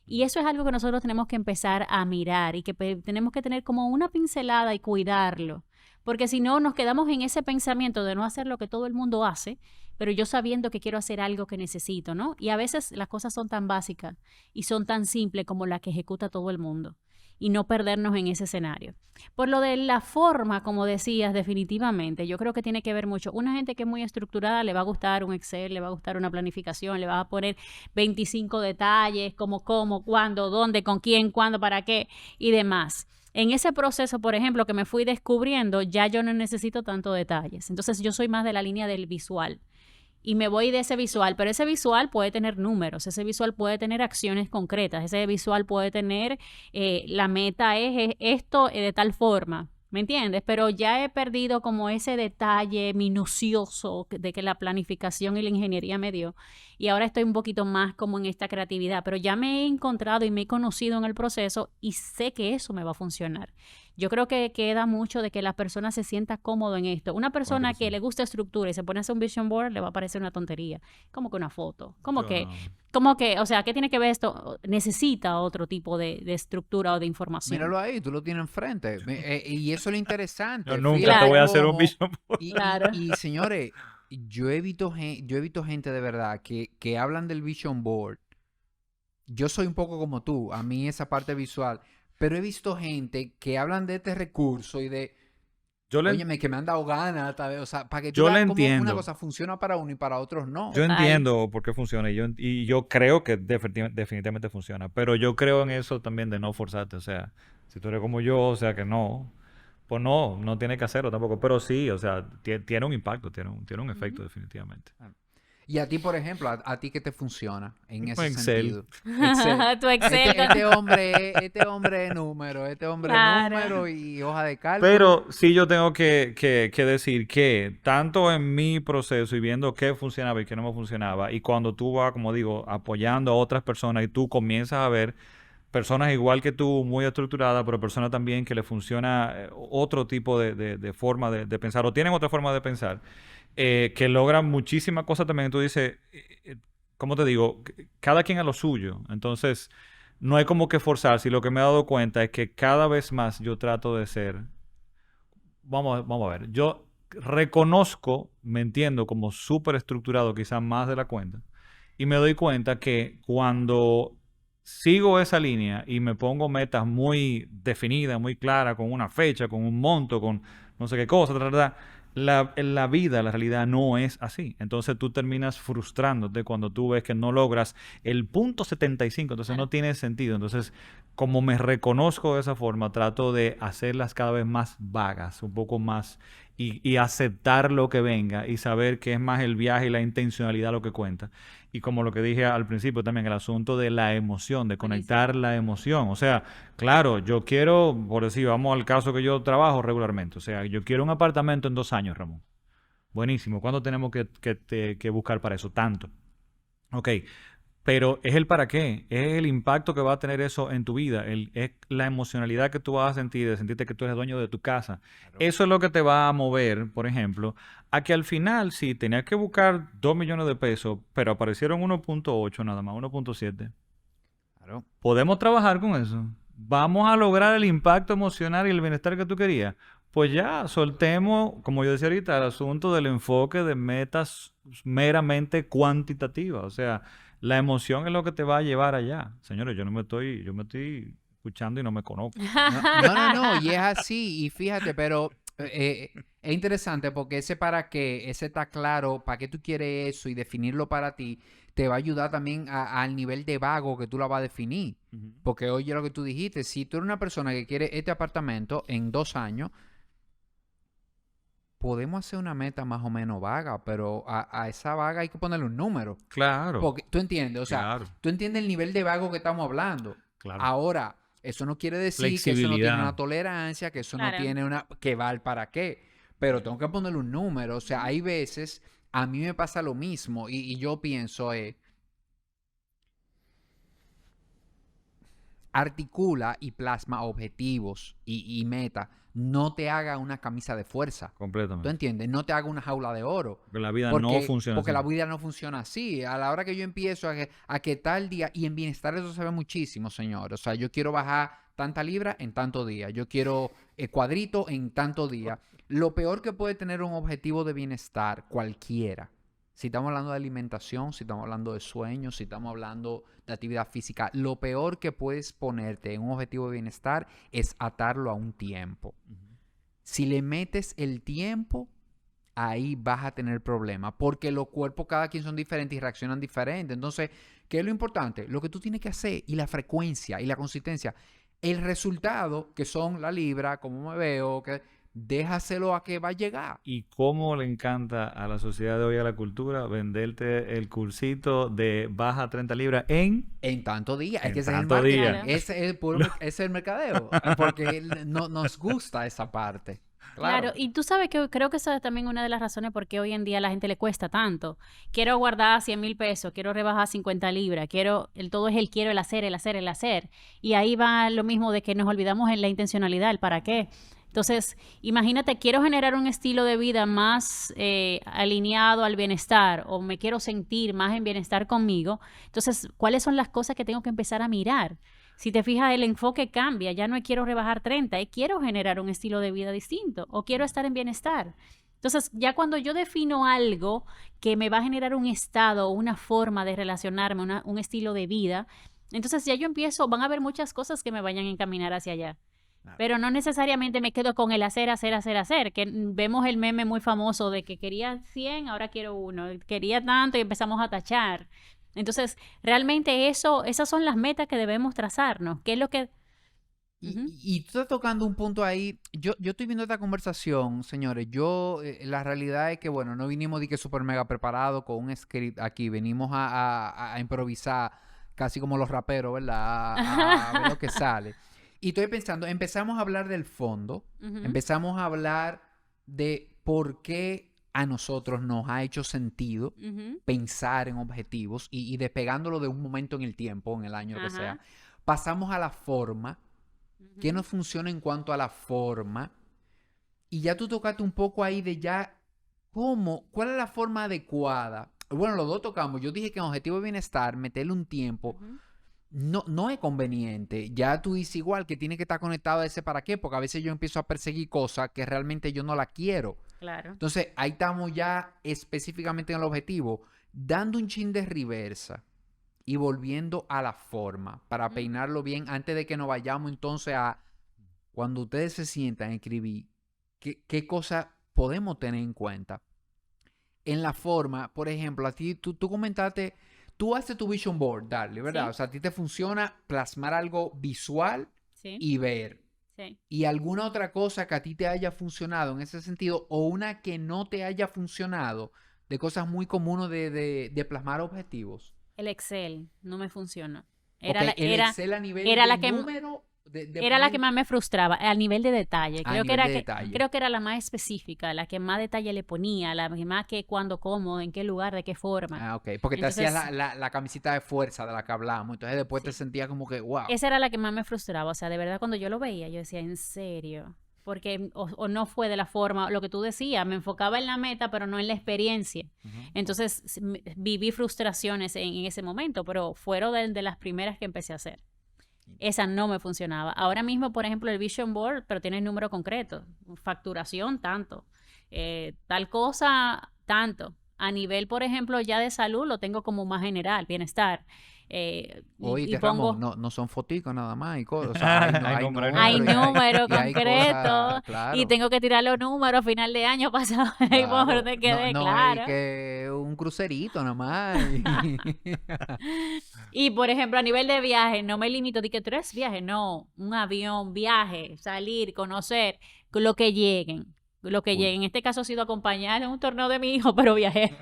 Y eso es algo que nosotros tenemos que empezar a mirar y que tenemos que tener como una pincelada y cuidarlo. Porque si no, nos quedamos en ese pensamiento de no hacer lo que todo el mundo hace, pero yo sabiendo que quiero hacer algo que necesito, ¿no? Y a veces las cosas son tan básicas y son tan simples como la que ejecuta todo el mundo y no perdernos en ese escenario. Por lo de la forma, como decías, definitivamente, yo creo que tiene que ver mucho. Una gente que es muy estructurada le va a gustar un Excel, le va a gustar una planificación, le va a poner 25 detalles, como cómo, cuándo, dónde, con quién, cuándo, para qué y demás. En ese proceso, por ejemplo, que me fui descubriendo, ya yo no necesito tanto detalles. Entonces yo soy más de la línea del visual. Y me voy de ese visual, pero ese visual puede tener números, ese visual puede tener acciones concretas, ese visual puede tener, la meta es esto de tal forma, ¿me entiendes? Pero ya he perdido como ese detalle minucioso de que la planificación y la ingeniería me dio y ahora estoy un poquito más como en esta creatividad, pero ya me he encontrado y me he conocido en el proceso y sé que eso me va a funcionar. Yo creo que queda mucho de que la persona se sienta cómodo en esto. Una persona que le gusta estructura y se pone a hacer un vision board le va a parecer una tontería. Como que una foto. Como que, o sea, ¿qué tiene que ver esto? Necesita otro tipo de estructura o de información. Míralo ahí, tú lo tienes enfrente. Y eso es lo interesante. Yo nunca te voy a hacer un vision board. Y, señores, yo he visto gente de verdad que hablan del vision board. Yo soy un poco como tú, a mí esa parte visual. Pero he visto gente que hablan de este recurso y de, óyeme, que me han dado ganas, o sea, para que tú veas cómo una cosa funciona para uno y para otros no. Yo entiendo por qué funciona y yo creo que definitivamente funciona, pero yo creo en eso también de no forzarte, o sea, si tú eres como yo, o sea, que no, pues no tienes que hacerlo tampoco, pero sí, o sea, tiene un impacto, tiene un efecto definitivamente. Y a ti, por ejemplo, ¿a ti qué te funciona en ese Excel. sentido? Excel. Tu Excel. Este hombre es número, número y hoja de cálculo. Pero sí yo tengo que decir que tanto en mi proceso y viendo qué funcionaba y qué no me funcionaba, y cuando tú vas, como digo, apoyando a otras personas y tú comienzas a ver personas igual que tú, muy estructuradas, pero personas también que le funciona otro tipo de forma de pensar o tienen otra forma de pensar, que logran muchísimas cosas también. Tú dices, ¿cómo te digo? Cada quien a lo suyo. Entonces, no hay como que forzarse. Y lo que me he dado cuenta es que cada vez más yo trato de ser... Vamos a ver. Yo reconozco, me entiendo como súper estructurado, quizás más de la cuenta. Y me doy cuenta que cuando sigo esa línea y me pongo metas muy definidas, muy claras, con una fecha, con un monto, con no sé qué cosa, la vida, la realidad no es así. Entonces tú terminas frustrándote cuando tú ves que no logras el punto 75, entonces no tiene sentido. Entonces, como me reconozco de esa forma, trato de hacerlas cada vez más vagas, un poco más, y aceptar lo que venga y saber que es más el viaje y la intencionalidad lo que cuenta. Y como lo que dije al principio también, el asunto de la emoción, de conectar la emoción. O sea, claro, yo quiero, por decir, vamos al caso que yo trabajo regularmente. O sea, yo quiero un apartamento en 2 años, Ramón. Buenísimo. ¿Cuándo tenemos que buscar para eso? Tanto. Ok. Pero es el para qué, es el impacto que va a tener eso en tu vida, es la emocionalidad que tú vas a sentir, de sentirte que tú eres dueño de tu casa. Claro. Eso es lo que te va a mover, por ejemplo, a que al final, si tenías que buscar 2 millones de pesos, pero aparecieron 1.8 nada más, 1.7, Claro. podemos trabajar con eso. Vamos a lograr el impacto emocional y el bienestar que tú querías. Pues ya, soltemos, como yo decía ahorita, el asunto del enfoque de metas meramente cuantitativas. O sea, la emoción es lo que te va a llevar allá. Señores, yo me estoy escuchando y no me conozco. No, y es así, y fíjate, pero es interesante porque ese para qué, ese está claro, para qué tú quieres eso y definirlo para ti, te va a ayudar también al nivel de vago que tú la vas a definir. Ujú. Porque oye lo que tú dijiste, si tú eres una persona que quiere este apartamento en 2 años, podemos hacer una meta más o menos vaga, pero a esa vaga hay que ponerle un número. Claro, Porque tú entiendes, o sea, claro, tú entiendes el nivel de vago que estamos hablando. claro. Ahora, eso no quiere decir que eso no tiene una Flexibilidad. tolerancia, que eso no Claro. tiene una, que va al para qué. Pero tengo que ponerle un número. O sea, hay veces, a mí me pasa lo mismo y yo pienso, articula y plasma objetivos y meta. No te haga una camisa de fuerza. ¿Tú Completamente. entiendes? No te haga una jaula de oro. Porque la vida no funciona Porque así. la vida no funciona así. A la hora que yo empiezo a que tal día, y en bienestar eso se ve muchísimo, señor. O sea, yo quiero bajar tanta libra en tanto día. Yo quiero cuadrito en tanto día. Lo peor que puede tener un objetivo de bienestar, cualquiera. Si estamos hablando de alimentación, si estamos hablando de sueños, si estamos hablando de actividad física, lo peor que puedes ponerte en un objetivo de bienestar es atarlo a un tiempo. Ujú. Si le metes el tiempo, ahí vas a tener problemas, porque los cuerpos cada quien son diferentes y reaccionan diferente. Entonces, ¿qué es lo importante? Lo que tú tienes que hacer y la frecuencia y la consistencia. El resultado, que son la libra, cómo me veo, que déjaselo a que va a llegar. Y cómo le encanta a la sociedad de hoy, a la cultura, venderte el cursito de baja 30 libras En tanto día. Es en que ese es el tanto marketing. día. Claro. Ese es ese es el mercadeo. Porque no, nos gusta esa parte. Claro, Claro. y tú sabes que creo que esa es también una de las razones por qué hoy en día a la gente le cuesta tanto. Quiero guardar 100,000 pesos, quiero rebajar 50 libras, todo es el quiero, el hacer, el hacer, el hacer. Y ahí va lo mismo de que nos olvidamos en la intencionalidad, el para qué. Entonces, imagínate, quiero generar un estilo de vida más alineado al bienestar o me quiero sentir más en bienestar conmigo. Entonces, ¿cuáles son las cosas que tengo que empezar a mirar? Si te fijas, el enfoque cambia. Ya no es quiero rebajar 30, es quiero generar un estilo de vida distinto o quiero estar en bienestar. Entonces, ya cuando yo defino algo que me va a generar un estado o una forma de relacionarme, un estilo de vida, entonces ya yo empiezo, van a haber muchas cosas que me vayan a encaminar hacia allá. Claro. Pero no necesariamente me quedo con el hacer, que vemos el meme muy famoso de que quería 100, ahora quiero 1, quería tanto y empezamos a tachar. Entonces, realmente esas son las metas que debemos trazarnos. ¿Qué es lo que...? Y, Ujú, y tú estás tocando un punto ahí. Yo estoy viendo esta conversación, señores. La realidad es que, bueno, no vinimos de que súper mega preparado con un script aquí. Venimos a improvisar, casi como los raperos, ¿verdad? A ver lo que sale. Y estoy pensando, empezamos a hablar del fondo. ujú, Empezamos a hablar de por qué a nosotros nos ha hecho sentido ujú, pensar en objetivos y despegándolo de un momento en el tiempo, en el año, lo que sea. ajá, Pasamos a la forma. ¿Qué ujú, nos funciona en cuanto a la forma? Y ya tú tocaste un poco ahí de ya cuál es la forma adecuada. Bueno, los dos tocamos. Yo dije que en objetivo de bienestar, meterle un tiempo, ujú, no es conveniente. Ya tú dices igual que tiene que estar conectado a ese para qué, porque a veces yo empiezo a perseguir cosas que realmente yo no la quiero. claro. Entonces, ahí estamos ya específicamente en el objetivo, dando un chin de reversa y volviendo a la forma para Ujú, peinarlo bien antes de que nos vayamos entonces a cuando ustedes se sientan a escribir, ¿qué cosas podemos tener en cuenta? En la forma, por ejemplo, a ti, tú comentaste, tú haces tu vision board, Darle, ¿verdad? sí, O sea, a ti te funciona plasmar algo visual sí, y ver. sí. ¿Y alguna otra cosa que a ti te haya funcionado en ese sentido o una que no te haya funcionado de cosas muy comunes de plasmar objetivos? El Excel no me funcionó. Ok, el Excel a nivel Era de la que número Era la que poner más me frustraba, al nivel de detalle. a Creo que nivel era de detalle. creo que era la más específica, la que más detalle le ponía, la que más que cuándo, cómo, en qué lugar, de qué forma. Ah, ok. Porque te hacías Entonces, la camisita de fuerza de la que hablábamos. Entonces después te sí. sentías como que, wow. Esa era la que más me frustraba, o sea, de verdad cuando yo lo veía, yo decía, ¿en serio? Porque o no fue de la forma, lo que tú decías, me enfocaba en la meta, pero no en la experiencia. Ujú. Entonces, viví frustraciones en ese momento, pero fueron de las primeras que empecé a hacer. Esa no me funcionaba. Ahora mismo, por ejemplo, el Vision Board, pero tiene número concreto. Facturación, tanto. Tal cosa, tanto. A nivel, por ejemplo, ya de salud, lo tengo como más general, bienestar. Y Oíste, Ramón, pongo, no son foticos nada más y cosas. O sea, hay, Hay hay número y hay números número. número y hay cosas, concreto y claro, tengo que tirar los números a final de año para saber por claro. dónde No, quedé, no es claro. que un crucerito nada más. Y por ejemplo, a nivel de viaje, no me limito de que 3 viajes, no, un avión, viaje, salir, conocer, lo que lleguen. Lo que Cool. llegue. En este caso ha sido acompañar en un torneo de mi hijo, pero viajé.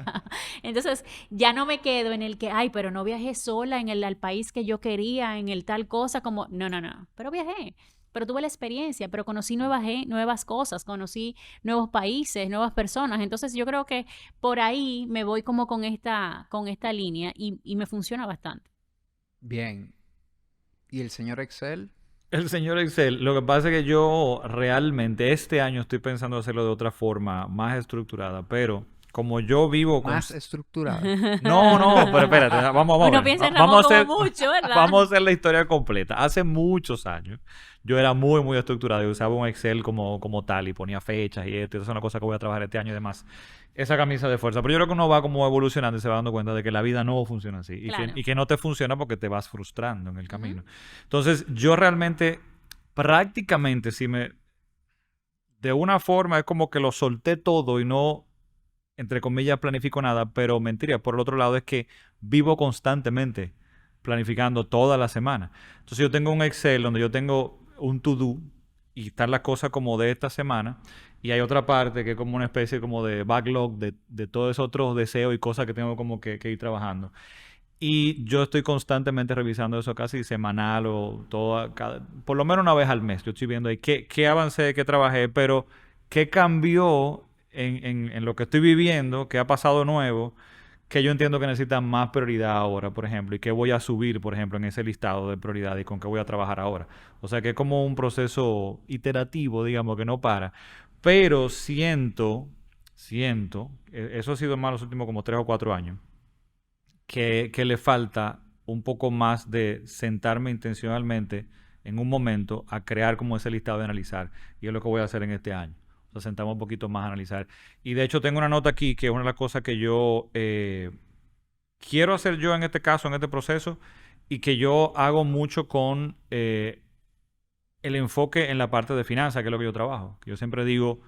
Entonces, ya no me quedo en el que, ay, pero no viajé sola en al país que yo quería, en el tal cosa, como, no, no, no, pero viajé. Pero tuve la experiencia, pero conocí nuevas cosas, conocí nuevos países, nuevas personas. Entonces, yo creo que por ahí me voy como con esta línea y me funciona bastante. Bien. ¿Y el señor Excel? El señor Excel, lo que pasa es que yo realmente este año estoy pensando hacerlo de otra forma, más estructurada, pero como yo vivo con... Más estructurada. No, no, pero espérate, vamos a Uno ver. piensa en Vamos Ramón a como hacer, mucho, ¿verdad? vamos a hacer la historia completa. Hace muchos años yo era muy estructurado y usaba un Excel como tal y ponía fechas y esto, y eso es una cosa que voy a trabajar este año y demás. Esa camisa de fuerza. Pero yo creo que uno va como evolucionando y se va dando cuenta de que la vida no funciona así Claro. y que no te funciona porque te vas frustrando en el Ujú. camino. Entonces, yo realmente, prácticamente, si me, de una forma es como que lo solté todo y no, entre comillas, planifico nada, pero mentira, por el otro lado es que vivo constantemente planificando toda la semana. Entonces yo tengo un Excel donde yo tengo un to-do y están las cosas como de esta semana y hay otra parte que es como una especie como de backlog de todos esos otros deseos y cosas que tengo como que ir trabajando. Y yo estoy constantemente revisando eso casi semanal o por lo menos una vez al mes. Yo estoy viendo ahí qué avancé, qué trabajé, pero qué cambió en lo que estoy viviendo, qué ha pasado nuevo, que yo entiendo que necesitan más prioridad ahora, por ejemplo, y qué voy a subir, por ejemplo, en ese listado de prioridades y con qué voy a trabajar ahora. O sea que es como un proceso iterativo, digamos, que no para. Pero eso ha sido más los últimos como 3 o 4 años que le falta un poco más de sentarme intencionalmente en un momento a crear como ese listado de analizar. Y es lo que voy a hacer en este año. O sea, sentarme un poquito más a analizar. Y de hecho tengo una nota aquí que es una de las cosas que yo quiero hacer yo en este caso, en este proceso, y que yo hago mucho con el enfoque en la parte de finanzas, que es lo que yo trabajo. Que yo siempre digo,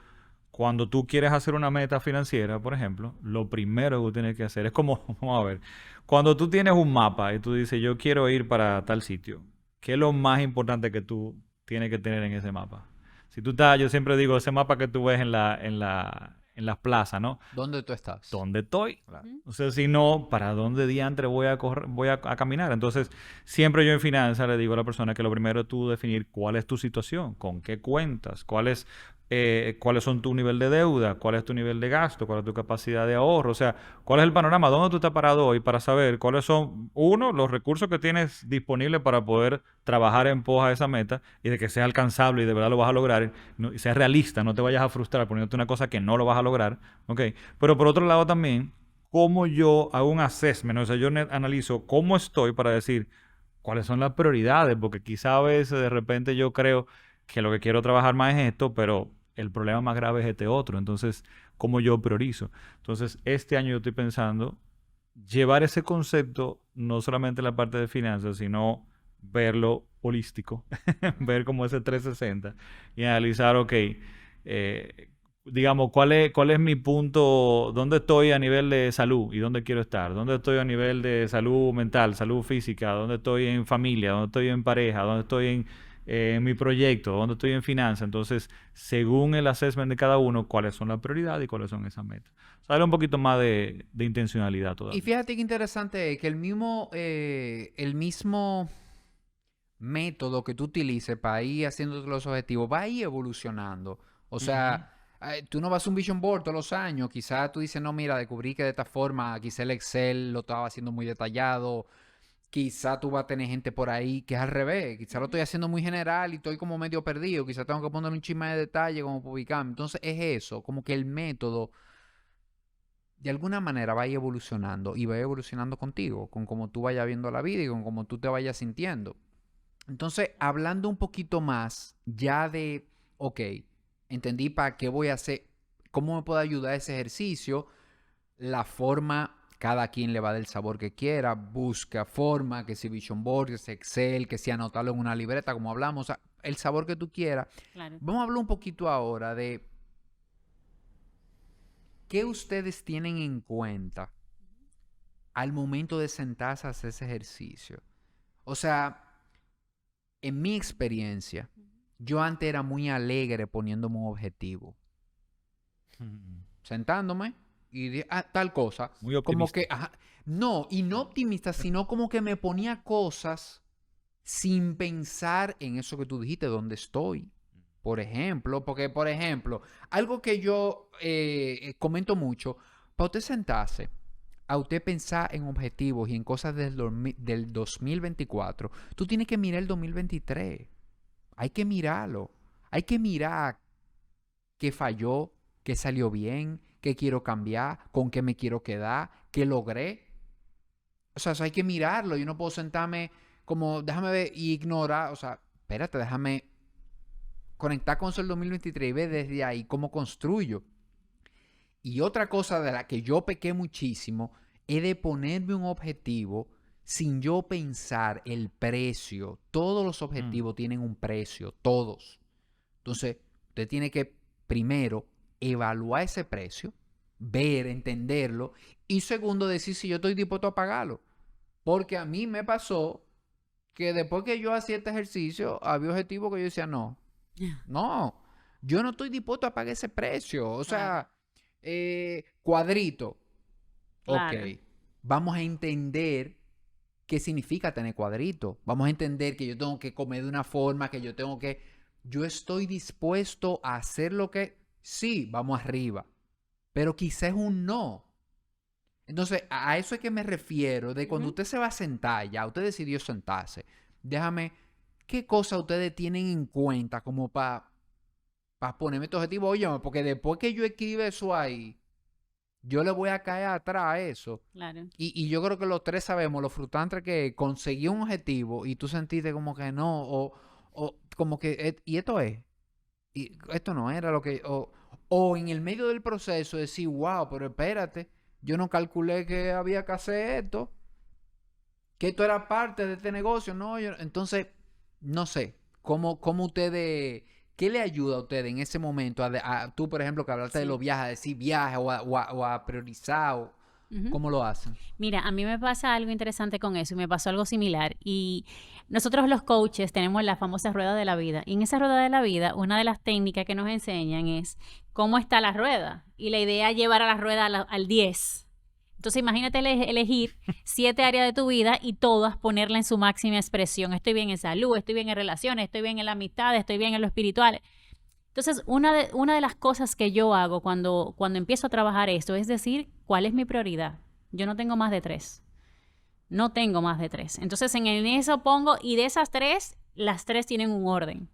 cuando tú quieres hacer una meta financiera, por ejemplo, lo primero que tú tienes que hacer es como, vamos a ver, cuando tú tienes un mapa y tú dices, yo quiero ir para tal sitio, ¿qué es lo más importante que tú tienes que tener en ese mapa? Si tú estás, yo siempre digo, ese mapa que tú ves en las plazas, ¿no? ¿Dónde tú estás? ¿Dónde estoy? Claro. Ujú. O sea, si no, ¿para dónde diantre voy a correr, a caminar? Entonces, siempre yo en finanzas le digo a la persona que lo primero es tú definir cuál es tu situación, con qué cuentas, cuáles son tu nivel de deuda, cuál es tu nivel de gasto, cuál es tu capacidad de ahorro, o sea, cuál es el panorama, dónde tú estás parado hoy para saber cuáles son, uno, los recursos que tienes disponibles para poder trabajar en pos a esa meta y de que sea alcanzable y de verdad lo vas a lograr, y sea realista, no te vayas a frustrar poniéndote una cosa que no lo vas a lograr, ¿ok? Pero por otro lado también, cómo yo hago un assessment, o sea, yo analizo cómo estoy para decir cuáles son las prioridades, porque quizá a veces de repente yo creo que lo que quiero trabajar más es esto, pero el problema más grave es este otro, entonces, ¿cómo yo priorizo? Entonces, este año yo estoy pensando llevar ese concepto no solamente en la parte de finanzas, sino verlo holístico, ver como ese 360 y analizar, ok, digamos, cuál es mi punto, dónde estoy a nivel de salud y dónde quiero estar, dónde estoy a nivel de salud mental, salud física, dónde estoy en familia, dónde estoy en pareja, dónde estoy en mi proyecto, dónde estoy en finanzas. Entonces, según el assessment de cada uno, cuáles son las prioridades y cuáles son esas metas. Sale un poquito más de intencionalidad Y todavía. fíjate qué interesante es que el mismo método que tú utilices para ir haciendo los objetivos va a ir evolucionando. O sea, tú no vas a un vision board todos los años. Quizás tú dices, no, mira, descubrí que de esta forma, quizá el Excel lo estaba haciendo muy detallado. Quizá tú vas a tener gente por ahí que es al revés. Quizá lo estoy haciendo muy general y estoy como medio perdido. Quizá tengo que poner un chisme de detalle como para ubicarme. Entonces es eso, como que el método de alguna manera va a ir evolucionando y va a ir evolucionando contigo, con cómo tú vayas viendo la vida y con cómo tú te vayas sintiendo. Entonces, hablando un poquito más ya de, ok, entendí para qué voy a hacer, cómo me puede ayudar ese ejercicio, la forma, cada quien le va del sabor que quiera, busca forma, que si Vision Board, que si Excel, que si anotarlo en una libreta, como hablamos, o sea, el sabor que tú quieras. Claro. Vamos a hablar un poquito ahora de qué ustedes tienen en cuenta al momento de sentarse a hacer ese ejercicio. O sea, en mi experiencia, yo antes era muy alegre poniéndome un objetivo. Sentándome y dije, tal cosa. Muy Como optimista. que, no, y no optimista, sino como que me ponía cosas sin pensar en eso que tú dijiste, dónde estoy. Por ejemplo, porque, por ejemplo, algo que yo comento mucho, para usted sentarse, a usted pensar en objetivos y en cosas del 2024, tú tienes que mirar el 2023. Hay que mirarlo. Hay que mirar qué falló, qué salió bien, qué quiero cambiar, con qué me quiero quedar, qué logré. O sea, eso hay que mirarlo. Yo no puedo sentarme como, déjame ver y ignorar. O sea, espérate, déjame conectar con eso el 2023 y ver desde ahí cómo construyo. Y otra cosa de la que yo pequé muchísimo es de ponerme un objetivo sin yo pensar el precio. Todos los objetivos tienen un precio, todos. Entonces, usted tiene que primero evaluar ese precio, ver, entenderlo y segundo decir si yo estoy dispuesto a pagarlo. Porque a mí me pasó que después que yo hacía este ejercicio, había objetivos que yo decía, no, yo no estoy dispuesto a pagar ese precio. O sea, cuadrito. Claro. Ok, vamos a entender qué significa tener cuadrito. Vamos a entender que yo tengo que comer de una forma, que yo estoy dispuesto a hacer lo que, sí, vamos arriba, pero quizás es un no. Entonces, a eso es que me refiero, de cuando usted se va a sentar ya, usted decidió sentarse. Déjame, ¿qué cosas ustedes tienen en cuenta como para ponerme este objetivo? Oye, porque después que yo escriba eso ahí, yo le voy a caer atrás a eso. Claro. Y yo creo que los tres sabemos lo frustrante que conseguí un objetivo y tú sentiste como que no, o como que, y esto es, y esto no era lo que, o en el medio del proceso decir, wow, pero espérate, yo no calculé que había que hacer esto, que esto era parte de este negocio, ¿no? Entonces, no sé, ¿cómo ustedes, qué le ayuda a ustedes en ese momento tú, por ejemplo, que hablaste de los viajes, a decir viajes o a priorizar, ¿cómo lo hacen? Mira, a mí me pasa algo interesante con eso y me pasó algo similar. Y nosotros los coaches tenemos la famosa rueda de la vida. Y en esa rueda de la vida, una de las técnicas que nos enseñan es cómo está la rueda. Y la idea es llevar a la rueda al 10. Entonces imagínate elegir 7 áreas de tu vida y todas ponerla en su máxima expresión. Estoy bien en salud, estoy bien en relaciones, estoy bien en la amistad, estoy bien en lo espiritual. Entonces, una de las cosas que yo hago cuando empiezo a trabajar esto es decir, ¿cuál es mi prioridad? Yo no tengo más de 3. No tengo más de 3. Entonces, en eso pongo, y de esas 3, las 3 tienen un orden.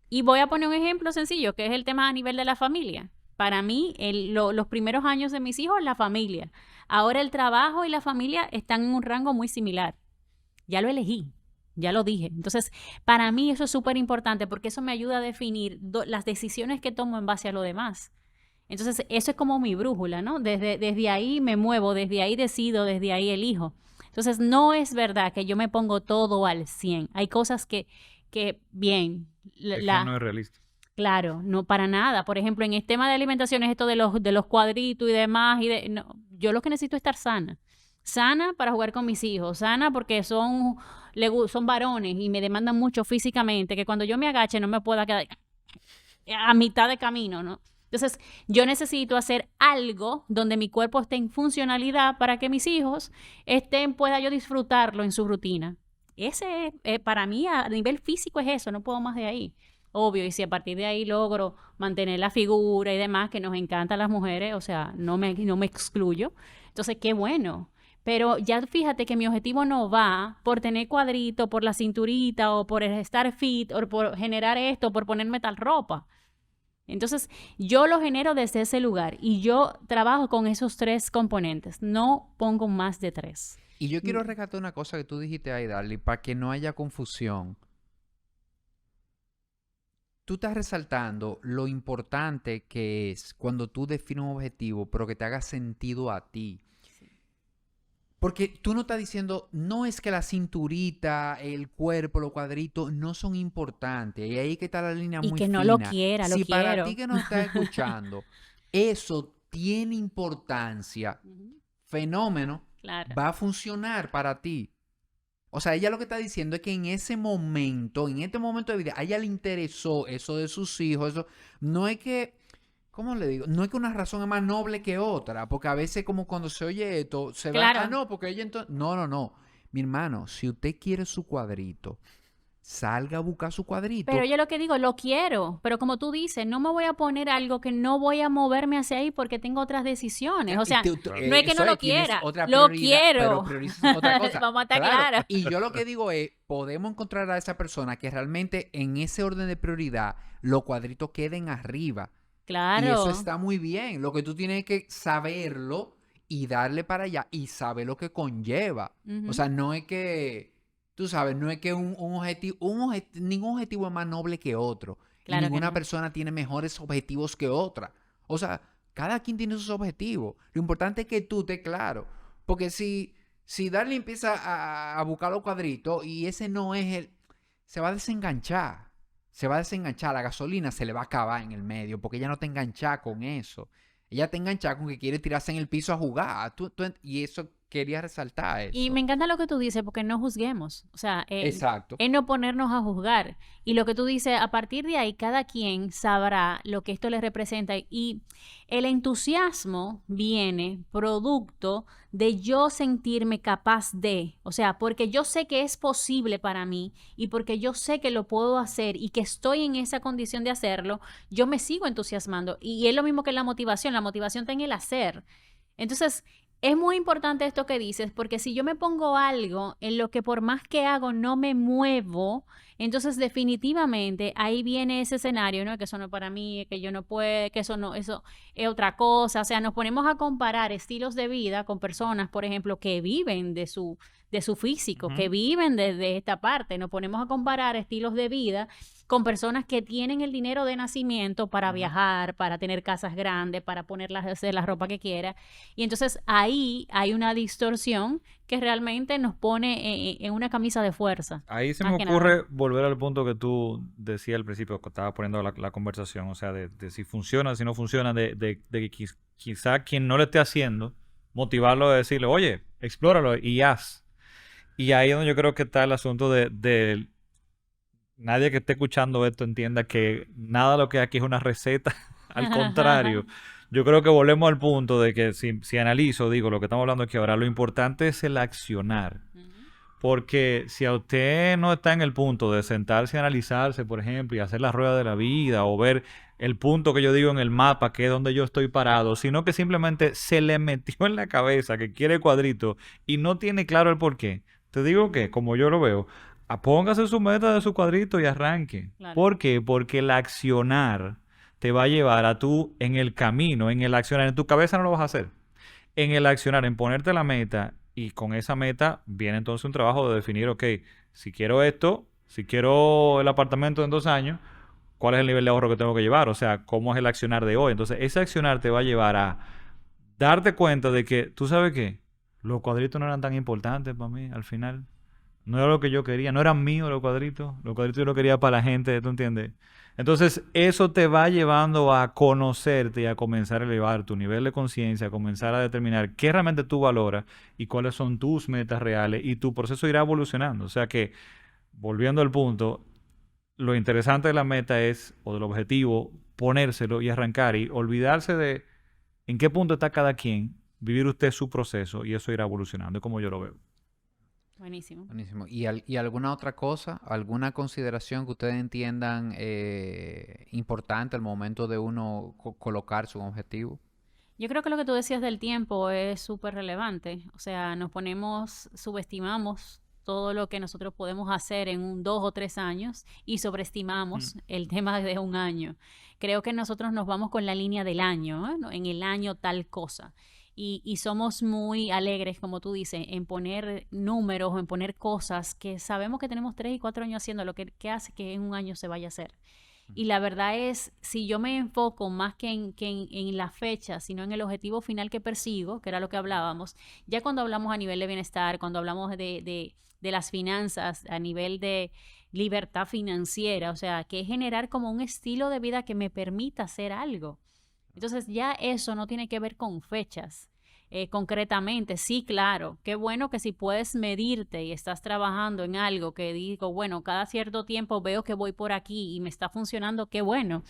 Y voy a poner un ejemplo sencillo, que es el tema a nivel de la familia. Para mí, los primeros años de mis hijos, la familia. Ahora el trabajo y la familia están en un rango muy similar. Ya lo elegí. Ya lo dije. Entonces, para mí eso es súper importante porque eso me ayuda a definir las decisiones que tomo en base a lo demás. Entonces, eso es como mi brújula, ¿no? Desde ahí me muevo, desde ahí decido, desde ahí elijo. Entonces, no es verdad que yo me pongo todo al 100. Hay cosas que bien. Es que no es realista. Claro, no para nada. Por ejemplo, en el tema de alimentación es esto de los cuadritos y demás. No, yo lo que necesito es estar sana. Sana para jugar con mis hijos, sana porque son varones y me demandan mucho físicamente, que cuando yo me agache no me pueda quedar a mitad de camino, ¿no? Entonces, yo necesito hacer algo donde mi cuerpo esté en funcionalidad para que mis hijos pueda yo disfrutarlo en su rutina. ese, para mí, a nivel físico es eso, no puedo más de ahí. Obvio, y si a partir de ahí logro mantener la figura y demás, que nos encanta a las mujeres, o sea, no me excluyo, entonces qué bueno. Pero ya fíjate que mi objetivo no va por tener cuadrito, por la cinturita, o por estar fit, o por generar esto, por ponerme tal ropa. Entonces, yo lo genero desde ese lugar y yo trabajo con esos 3 componentes. No pongo más de 3. Y yo quiero rescatar una cosa que tú dijiste ahí, Darly, para que no haya confusión. Tú estás resaltando lo importante que es cuando tú defines un objetivo, pero que te haga sentido a ti. Porque tú no estás diciendo, no es que la cinturita, el cuerpo, los cuadritos no son importantes. Y ahí que está la línea Y muy que no lo fina. quiera, lo Si para ti quiero. que nos estás escuchando, eso tiene importancia, Ujú, fenómeno, claro. va a funcionar para ti. O sea, ella lo que está diciendo es que en ese momento, en este momento de vida, a ella le interesó eso de sus hijos, eso. No es que, ¿cómo le digo? No es que una razón es más noble que otra, porque a veces como cuando se oye esto, se va, Claro. no, porque ella entonces, no. Mi hermano, si usted quiere su cuadrito, salga a buscar su Pero cuadrito. yo lo que digo, lo quiero, pero como tú dices, no me voy a poner algo que no voy a moverme hacia ahí porque tengo otras decisiones. O Y sea, no es que no eso lo es, tienes quiera, otra lo prioridad, pero quiero. priorizas otra cosa. Vamos a estar Claro, claros. y yo lo que digo es, podemos encontrar a esa persona que realmente en ese orden de prioridad los cuadritos queden arriba. Y eso Claro. está muy bien. Lo que tú tienes que saberlo y darle para allá y saber lo que conlleva. O Ujú, sea, no es que, tú sabes, no es que ningún objetivo es más noble que otro. Y claro que ninguna no. persona tiene mejores objetivos que otra. O sea, cada quien tiene sus objetivos. Lo importante es que tú estés claro. Porque si Darly empieza a buscar los cuadritos y ese no es el, se va a desenganchar. Se va a desenganchar, la gasolina se le va a acabar en el medio porque ella no está enganchada con eso. Ella está enganchada con que quiere tirarse en el piso a jugar. Y eso quería resaltar Y me eso. encanta lo que tú dices, porque no juzguemos. O sea, Exacto. es no ponernos a juzgar. Y lo que tú dices, a partir de ahí, cada quien sabrá lo que esto le representa. Y el entusiasmo viene producto de yo sentirme capaz de. O sea, porque yo sé que es posible para mí y porque yo sé que lo puedo hacer y que estoy en esa condición de hacerlo, yo me sigo entusiasmando. Y es lo mismo que la motivación. La motivación está en el hacer. Entonces, es muy importante esto que dices, porque si yo me pongo algo en lo que por más que hago no me muevo, entonces definitivamente ahí viene ese escenario, ¿no? Que eso no es para mí, que yo no puedo, que eso no, eso es otra cosa. O sea, nos ponemos a comparar estilos de vida con personas, por ejemplo, que viven de su físico, que Ujú. viven de esta parte. Nos ponemos a comparar estilos de vida con personas que tienen el dinero de nacimiento para Ujú. viajar, para tener casas grandes, para ponerlas, hacer la ropa que quiera. Y entonces ahí hay una distorsión que realmente nos pone en una camisa de fuerza, Ahí se me más que nada. ocurre volver al punto que tú decías al principio, que estabas poniendo la conversación, o sea, de si funciona, si no funciona, de que quizá quien no lo esté haciendo, motivarlo a decirle, oye, explóralo y haz. Y ahí es donde yo creo que está el asunto de nadie que esté escuchando esto entienda que nada de lo que aquí es una receta. Al contrario, yo creo que volvemos al punto de que si analizo, digo, lo que estamos hablando aquí ahora, lo importante es el accionar. Ujú. Porque si a usted no está en el punto de sentarse y analizarse, por ejemplo, y hacer la rueda de la vida o ver el punto que yo digo en el mapa, que es donde yo estoy parado, sino que simplemente se le metió en la cabeza que quiere el cuadrito y no tiene claro el por qué. Te digo que, como yo lo veo, póngase su meta de su cuadrito y arranque. Claro. ¿Por qué? Porque el accionar te va a llevar a tú en el camino, en el accionar. En tu cabeza no lo vas a hacer. En el accionar, en ponerte la meta y con esa meta viene entonces un trabajo de definir, ok, si quiero esto, si quiero el apartamento en 2 años, ¿cuál es el nivel de ahorro que tengo que llevar? O sea, ¿cómo es el accionar de hoy? Entonces, ese accionar te va a llevar a darte cuenta de que, ¿tú sabes qué? Los cuadritos no eran tan importantes para mí al final. No era lo que yo quería, no eran míos los cuadritos yo los quería para la gente, ¿tú entiendes? Entonces, eso te va llevando a conocerte y a comenzar a elevar tu nivel de conciencia, a comenzar a determinar qué realmente tú valoras y cuáles son tus metas reales y tu proceso irá evolucionando. O sea que, volviendo al punto, lo interesante de la meta es, o del objetivo, ponérselo y arrancar y olvidarse de en qué punto está cada quien, vivir usted su proceso y eso irá evolucionando, es como yo lo veo. Buenísimo. Buenísimo. ¿Y alguna otra cosa, alguna consideración que ustedes entiendan importante al momento de uno colocar su objetivo? Yo creo que lo que tú decías del tiempo es súper relevante. O sea, subestimamos todo lo que nosotros podemos hacer en 2 o 3 años y sobreestimamos el tema de un año. Creo que nosotros nos vamos con la línea del año, ¿eh? ¿No? En el año tal cosa. Y somos muy alegres, como tú dices, en poner números, en poner cosas que sabemos que tenemos 3 y 4 años haciendo, lo que hace que en un año se vaya a hacer. Y la verdad es, si yo me enfoco más que en la fecha, sino en el objetivo final que persigo, que era lo que hablábamos, ya cuando hablamos a nivel de bienestar, cuando hablamos de las finanzas, a nivel de libertad financiera, o sea, que es generar como un estilo de vida que me permita hacer algo. Entonces ya eso no tiene que ver con fechas. Concretamente, sí, claro, qué bueno que si puedes medirte y estás trabajando en algo que digo, bueno, cada cierto tiempo veo que voy por aquí y me está funcionando, qué bueno,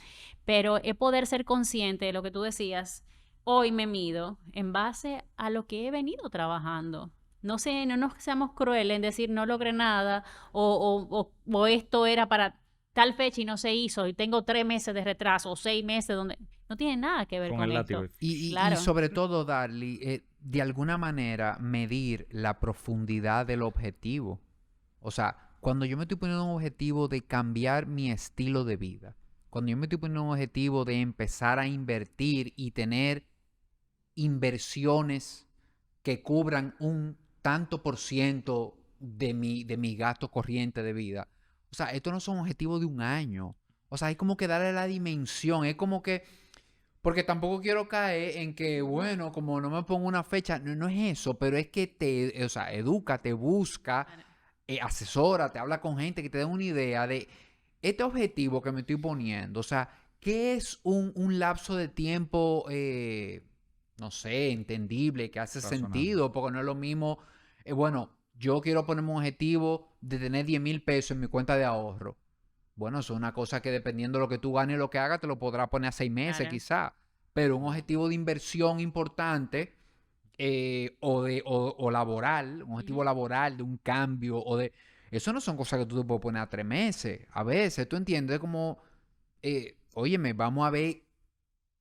pero es poder ser consciente de lo que tú decías, hoy me mido en base a lo que he venido trabajando. No sé, no nos seamos crueles en decir no logré nada o esto era para tal fecha y no se hizo y tengo 3 meses de retraso o 6 meses donde no tiene nada que ver Con con el látigo. esto. Y Claro. sobre todo, Darly, de alguna manera medir la profundidad del objetivo. O sea, cuando yo me estoy poniendo un objetivo de cambiar mi estilo de vida, cuando yo me estoy poniendo un objetivo de empezar a invertir y tener inversiones que cubran un tanto por ciento de mi gasto corriente de vida. O sea, estos no son objetivos de un año. O sea, hay como que darle la dimensión. Es como que, porque tampoco quiero caer en que, bueno, como no me pongo una fecha, no, no es eso, pero es que o sea, edúcate, busca, asesórate, habla con gente que te dé una idea de este objetivo que me estoy poniendo. O sea, ¿qué es un lapso de tiempo, no sé, entendible, que hace Razonable. sentido? Porque no es lo mismo, bueno, yo quiero ponerme un objetivo de tener 10,000 pesos en mi cuenta de ahorro. Bueno, eso es una cosa que dependiendo de lo que tú ganes y lo que hagas, te lo podrás poner a 6 meses Claro. quizá. Pero un objetivo de inversión importante o laboral, un objetivo Ujú. laboral de un cambio o de... Eso no son cosas que tú te puedes poner a 3 meses. A veces, ¿tú entiendes? Como, óyeme, vamos a ver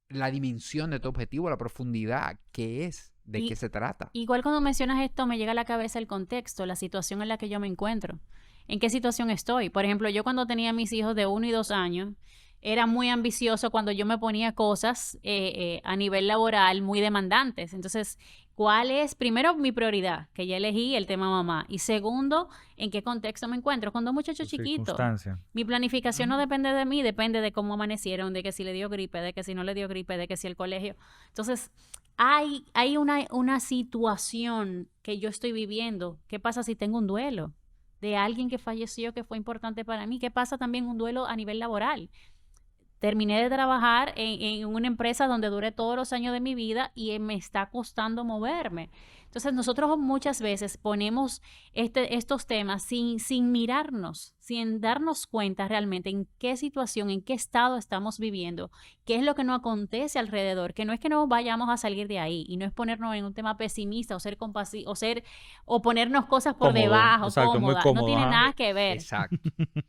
la dimensión de tu objetivo, la profundidad, qué es, de qué Y se trata. igual cuando mencionas esto, me llega a la cabeza el contexto, la situación en la que yo me encuentro. ¿En qué situación estoy? Por ejemplo, yo cuando tenía mis hijos de 1 y 2 años, era muy ambicioso cuando yo me ponía cosas a nivel laboral muy demandantes. Entonces, ¿cuál es, primero, mi prioridad? Que ya elegí el tema mamá. Y segundo, ¿en qué contexto me encuentro? Con 2 muchachos Sus chiquitos. circunstancias. Mi planificación no Ujú. depende de mí, depende de cómo amanecieron, de que si le dio gripe, de que si no le dio gripe, de que si el colegio. Entonces, hay una situación que yo estoy viviendo. ¿Qué pasa si tengo un duelo de alguien que falleció que fue importante para mí? ¿Qué pasa también un duelo a nivel laboral? Terminé de trabajar en una empresa donde duré todos los años de mi vida y me está costando moverme. Entonces nosotros muchas veces ponemos estos temas sin mirarnos, sin darnos cuenta realmente en qué situación, en qué estado estamos viviendo, qué es lo que nos acontece alrededor, que no es que no vayamos a salir de ahí y no es ponernos en un tema pesimista o ser compasivo o ponernos cosas por Cómodo, debajo, exacto, muy no cómodo, tiene ajá. nada que ver. Exacto.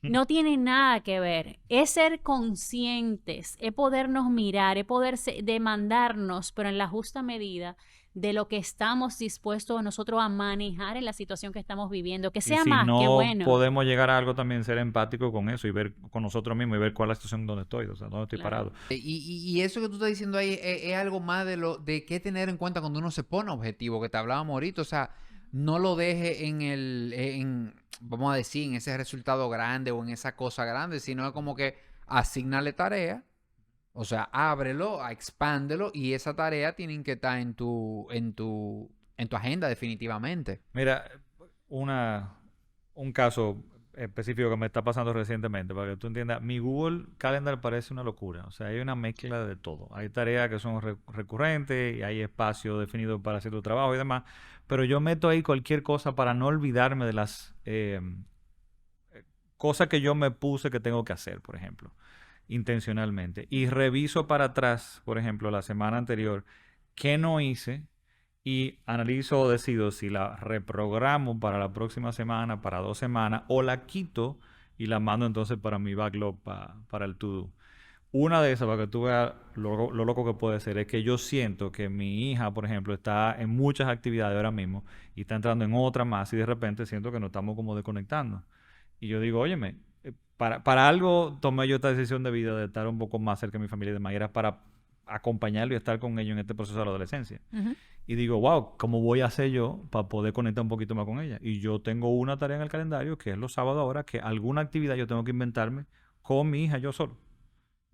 No tiene nada que ver. Es ser conscientes, es podernos mirar, es poder demandarnos, pero en la justa medida de lo que estamos dispuestos nosotros a manejar en la situación que estamos viviendo. Que Y sea si más, qué no bueno. podemos llegar a algo, también ser empático con eso y ver con nosotros mismos y ver cuál es la situación donde estoy, o sea, dónde estoy Claro. parado. Y eso que tú estás diciendo ahí es algo más de qué tener en cuenta cuando uno se pone objetivo, que te hablábamos ahorita. O sea, no lo deje vamos a decir, en ese resultado grande o en esa cosa grande, sino es como que asignale tarea, o sea, ábrelo, expándelo y esa tarea tienen que estar en tu agenda definitivamente. Mira, un caso específico que me está pasando recientemente, para que tú entiendas, mi Google Calendar parece una locura. O sea, hay una mezcla de todo. Hay tareas que son recurrentes y hay espacio definido para hacer tu trabajo y demás. Pero yo meto ahí cualquier cosa para no olvidarme de las cosas que yo me puse que tengo que hacer, por ejemplo, intencionalmente. Y reviso para atrás, por ejemplo, la semana anterior, qué no hice y analizo o decido si la reprogramo para la próxima semana, para 2 semanas, o la quito y la mando entonces para mi backlog, para el to-do. Una de esas, para que tú veas lo loco que puede ser, es que yo siento que mi hija, por ejemplo, está en muchas actividades ahora mismo y está entrando en otra más y de repente siento que nos estamos como desconectando. Y yo digo, óyeme, para algo tomé yo esta decisión de vida de estar un poco más cerca de mi familia y demás, y era para acompañarlo y estar con ellos en este proceso de la adolescencia. Ujú. Y digo, wow, ¿cómo voy a hacer yo para poder conectar un poquito más con ella? Y yo tengo una tarea en el calendario, que es los sábados ahora, que alguna actividad yo tengo que inventarme con mi hija yo solo.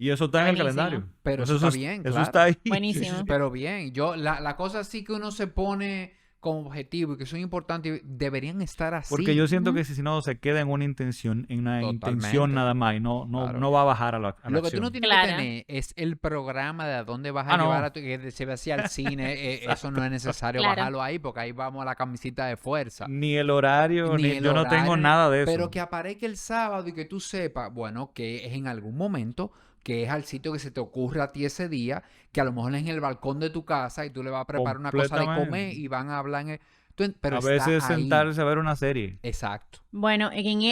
Y eso está en el Buenísimo. calendario. Pero Entonces, eso está bien, eso está claro. ahí. Buenísimo. Pero bien, la cosa sí que uno se pone como objetivo y que son importantes, deberían estar así. Porque yo siento Ujú. que si no se queda en una intención Totalmente. nada más y no Claro. va a bajar a la Lo que tú no acción. tienes Claro. que tener es el programa de a dónde vas a Ah, llevar no. a tu, que se ve hacia el cine. Eso no es necesario Claro. bajarlo ahí porque ahí vamos a la camisita de fuerza. Ni el horario, Ni el yo no tengo horario, nada de eso. pero que aparezca el sábado y que tú sepas, bueno, que es en algún momento, que es al sitio que se te ocurra a ti ese día, que a lo mejor es en el balcón de tu casa y tú le vas a preparar una cosa de comer Completamente. y van a hablar pero A está veces ahí. sentarse a ver una serie. Exacto. Bueno,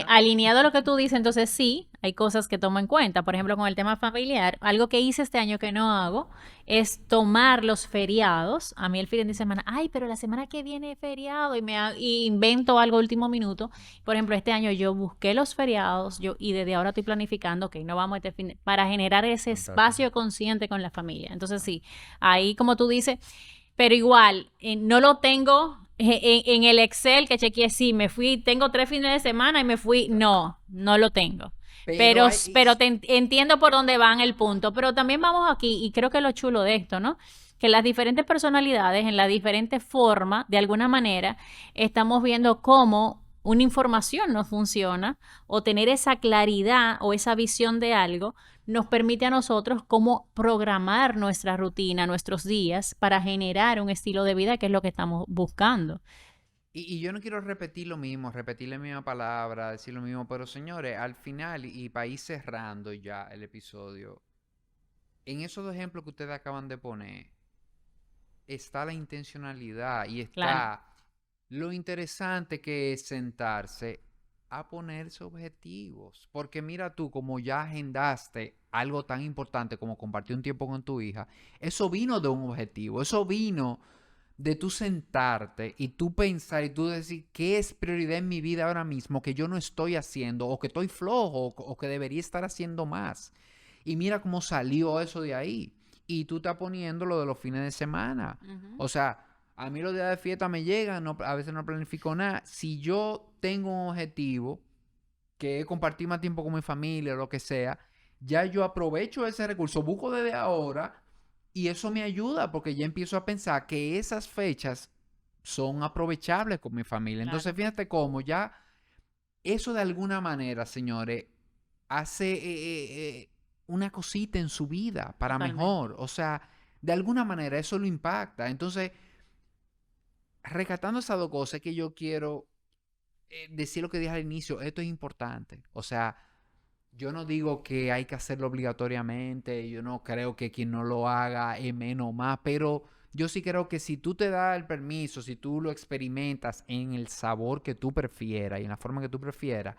alineado a lo que tú dices, entonces sí, hay cosas que tomo en cuenta. Por ejemplo, con el tema familiar, algo que hice este año que no hago es tomar los feriados. A mí el fin de semana, ay, pero la semana que viene es feriado y invento algo último minuto. Por ejemplo, este año yo busqué los feriados y desde ahora estoy planificando, ok, no vamos a este para generar ese Fantástico. espacio consciente con la familia. Entonces sí, ahí como tú dices, pero igual, no lo tengo en el Excel que chequeé, sí, me fui, tengo 3 fines de semana y me fui. No lo tengo. Pero entiendo por dónde van el punto. Pero también vamos aquí, y creo que lo chulo de esto, ¿no? Que las diferentes personalidades, en las diferentes formas, de alguna manera, estamos viendo cómo una información no funciona o tener esa claridad o esa visión de algo nos permite a nosotros cómo programar nuestra rutina, nuestros días para generar un estilo de vida que es lo que estamos buscando. Y yo no quiero repetir lo mismo, repetir la misma palabra, decir lo mismo, pero señores, al final, y para ir cerrando ya el episodio, en esos dos ejemplos que ustedes acaban de poner, está la intencionalidad y está Claro. lo interesante que es sentarse a ponerse objetivos. Porque mira tú, como ya agendaste algo tan importante como compartir un tiempo con tu hija, eso vino de un objetivo, eso vino de tú sentarte y tú pensar y tú decir qué es prioridad en mi vida ahora mismo que yo no estoy haciendo o que estoy flojo o que debería estar haciendo más. Y mira cómo salió eso de ahí. Y tú estás poniendo lo de los fines de semana. O sea, a mí los días de fiesta me llegan, a veces no planifico nada. Si yo tengo un objetivo, que es compartir más tiempo con mi familia o lo que sea, ya yo aprovecho ese recurso, busco desde ahora y eso me ayuda porque ya empiezo a pensar que esas fechas son aprovechables con mi familia. Claro. Entonces, fíjate cómo ya eso de alguna manera, señores, hace una cosita en su vida para Totalmente. mejor. O sea, de alguna manera eso lo impacta. Entonces, rescatando esas dos cosas que yo quiero decir lo que dije al inicio, esto es importante. O sea, yo no digo que hay que hacerlo obligatoriamente, yo no creo que quien no lo haga es menos o más, pero yo sí creo que si tú te das el permiso, si tú lo experimentas en el sabor que tú prefieras y en la forma que tú prefieras,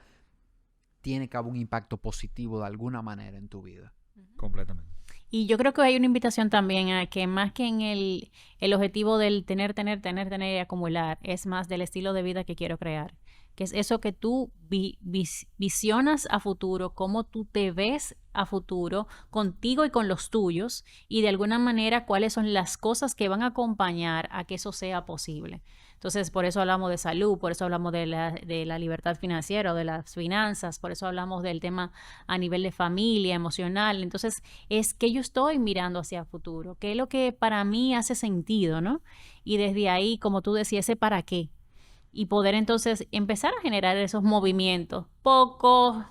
tiene que haber un impacto positivo de alguna manera en tu vida. Completamente. Y yo creo que hay una invitación también a que más que en el objetivo del tener y acumular, es más del estilo de vida que quiero crear. Que es eso que tú visionas a futuro, cómo tú te ves a futuro contigo y con los tuyos, y de alguna manera cuáles son las cosas que van a acompañar a que eso sea posible. Entonces, por eso hablamos de salud, por eso hablamos de la libertad financiera o de las finanzas, por eso hablamos del tema a nivel de familia, emocional. Entonces, es que yo estoy mirando hacia el futuro, qué es lo que para mí hace sentido, ¿no? Y desde ahí, como tú decías, ese para qué. Y poder entonces empezar a generar esos movimientos, poco,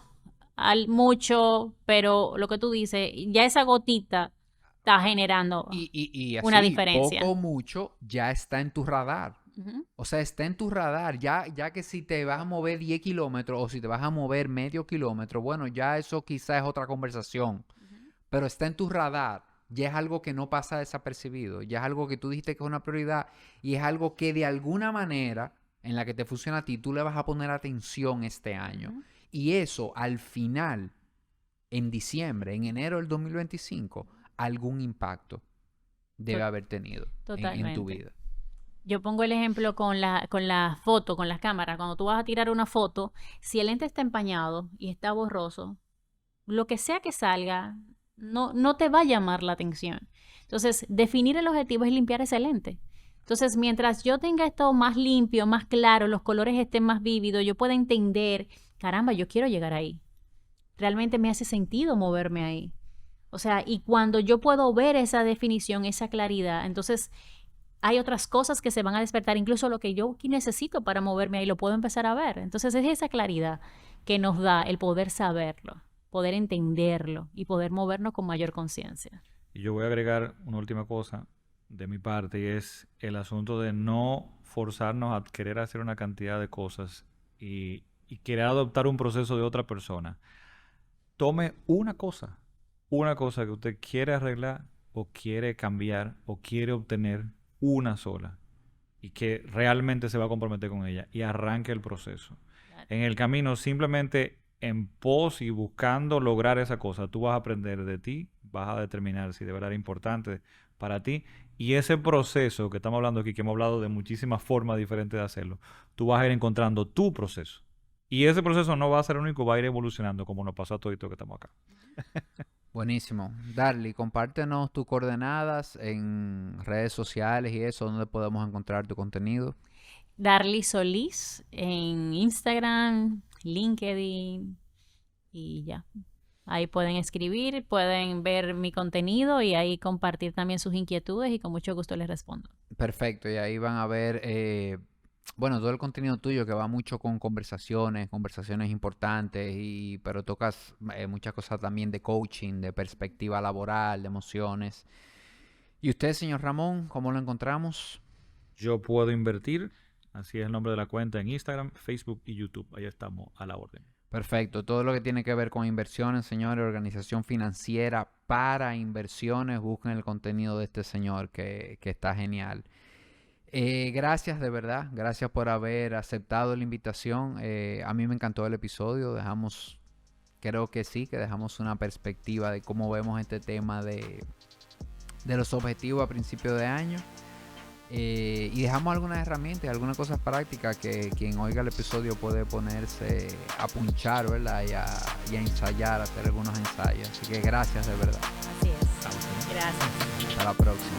mucho, pero lo que tú dices, ya esa gotita está generando Y una así, diferencia. poco o mucho, ya está en tu radar. Ujú. O sea, está en tu radar. Ya que si te vas a mover 10 kilómetros o si te vas a mover medio kilómetro, bueno, ya eso quizás es otra conversación. Pero está en tu radar. Ya es algo que no pasa desapercibido. Ya es algo que tú dijiste que es una prioridad y es algo que de alguna manera en la que te funciona a ti, tú le vas a poner atención este año. Ujú. Y eso al final, en diciembre, en enero del 2025, algún impacto debe To- haber tenido en tu Totalmente. vida. Yo pongo el ejemplo con la foto, con las cámaras. Cuando tú vas a tirar una foto, si el lente está empañado y está borroso, lo que sea que salga, no te va a llamar la atención. Entonces, definir el objetivo es limpiar ese lente. Entonces, mientras yo tenga esto más limpio, más claro, los colores estén más vívidos, yo pueda entender, caramba, yo quiero llegar ahí. Realmente me hace sentido moverme ahí. O sea, y cuando yo puedo ver esa definición, esa claridad, entonces hay otras cosas que se van a despertar, incluso lo que yo aquí necesito para moverme ahí, lo puedo empezar a ver. Entonces es esa claridad que nos da el poder saberlo, poder entenderlo y poder movernos con mayor conciencia. Y yo voy a agregar una última cosa de mi parte y es el asunto de no forzarnos a querer hacer una cantidad de cosas y querer adoptar un proceso de otra persona. Tome una cosa que usted quiere arreglar o quiere cambiar o quiere obtener, una sola, y que realmente se va a comprometer con ella y arranque el proceso. Claro. En el camino, simplemente en pos y buscando lograr esa cosa, tú vas a aprender de ti, vas a determinar si de verdad era importante para ti. Y ese proceso que estamos hablando aquí, que hemos hablado de muchísimas formas diferentes de hacerlo, tú vas a ir encontrando tu proceso. Y ese proceso no va a ser único, va a ir evolucionando como nos pasó a todos que estamos acá. Buenísimo. Darly, compártenos tus coordenadas en redes sociales y eso, donde podemos encontrar tu contenido. Darly Solís en Instagram, LinkedIn y ya. Ahí pueden escribir, pueden ver mi contenido y ahí compartir también sus inquietudes y con mucho gusto les respondo. Perfecto, y ahí van a ver, bueno, todo el contenido tuyo que va mucho con conversaciones importantes, pero tocas muchas cosas también de coaching, de perspectiva laboral, de emociones. ¿Y usted, señor Ramón, cómo lo encontramos? Yo puedo invertir, así es el nombre de la cuenta en Instagram, Facebook y YouTube. Ahí estamos a la orden. Perfecto, todo lo que tiene que ver con inversiones, señores, organización financiera para inversiones, busquen el contenido de este señor que está genial. Gracias de verdad, gracias por haber aceptado la invitación. A mí me encantó el episodio, creo que sí, que dejamos una perspectiva de cómo vemos este tema de los objetivos a principio de año. Y dejamos algunas herramientas, algunas cosas prácticas que quien oiga el episodio puede ponerse a punchar, ¿verdad? Y a ensayar, a hacer algunos ensayos. Así que gracias de verdad. Así es. Gracias. Hasta la próxima.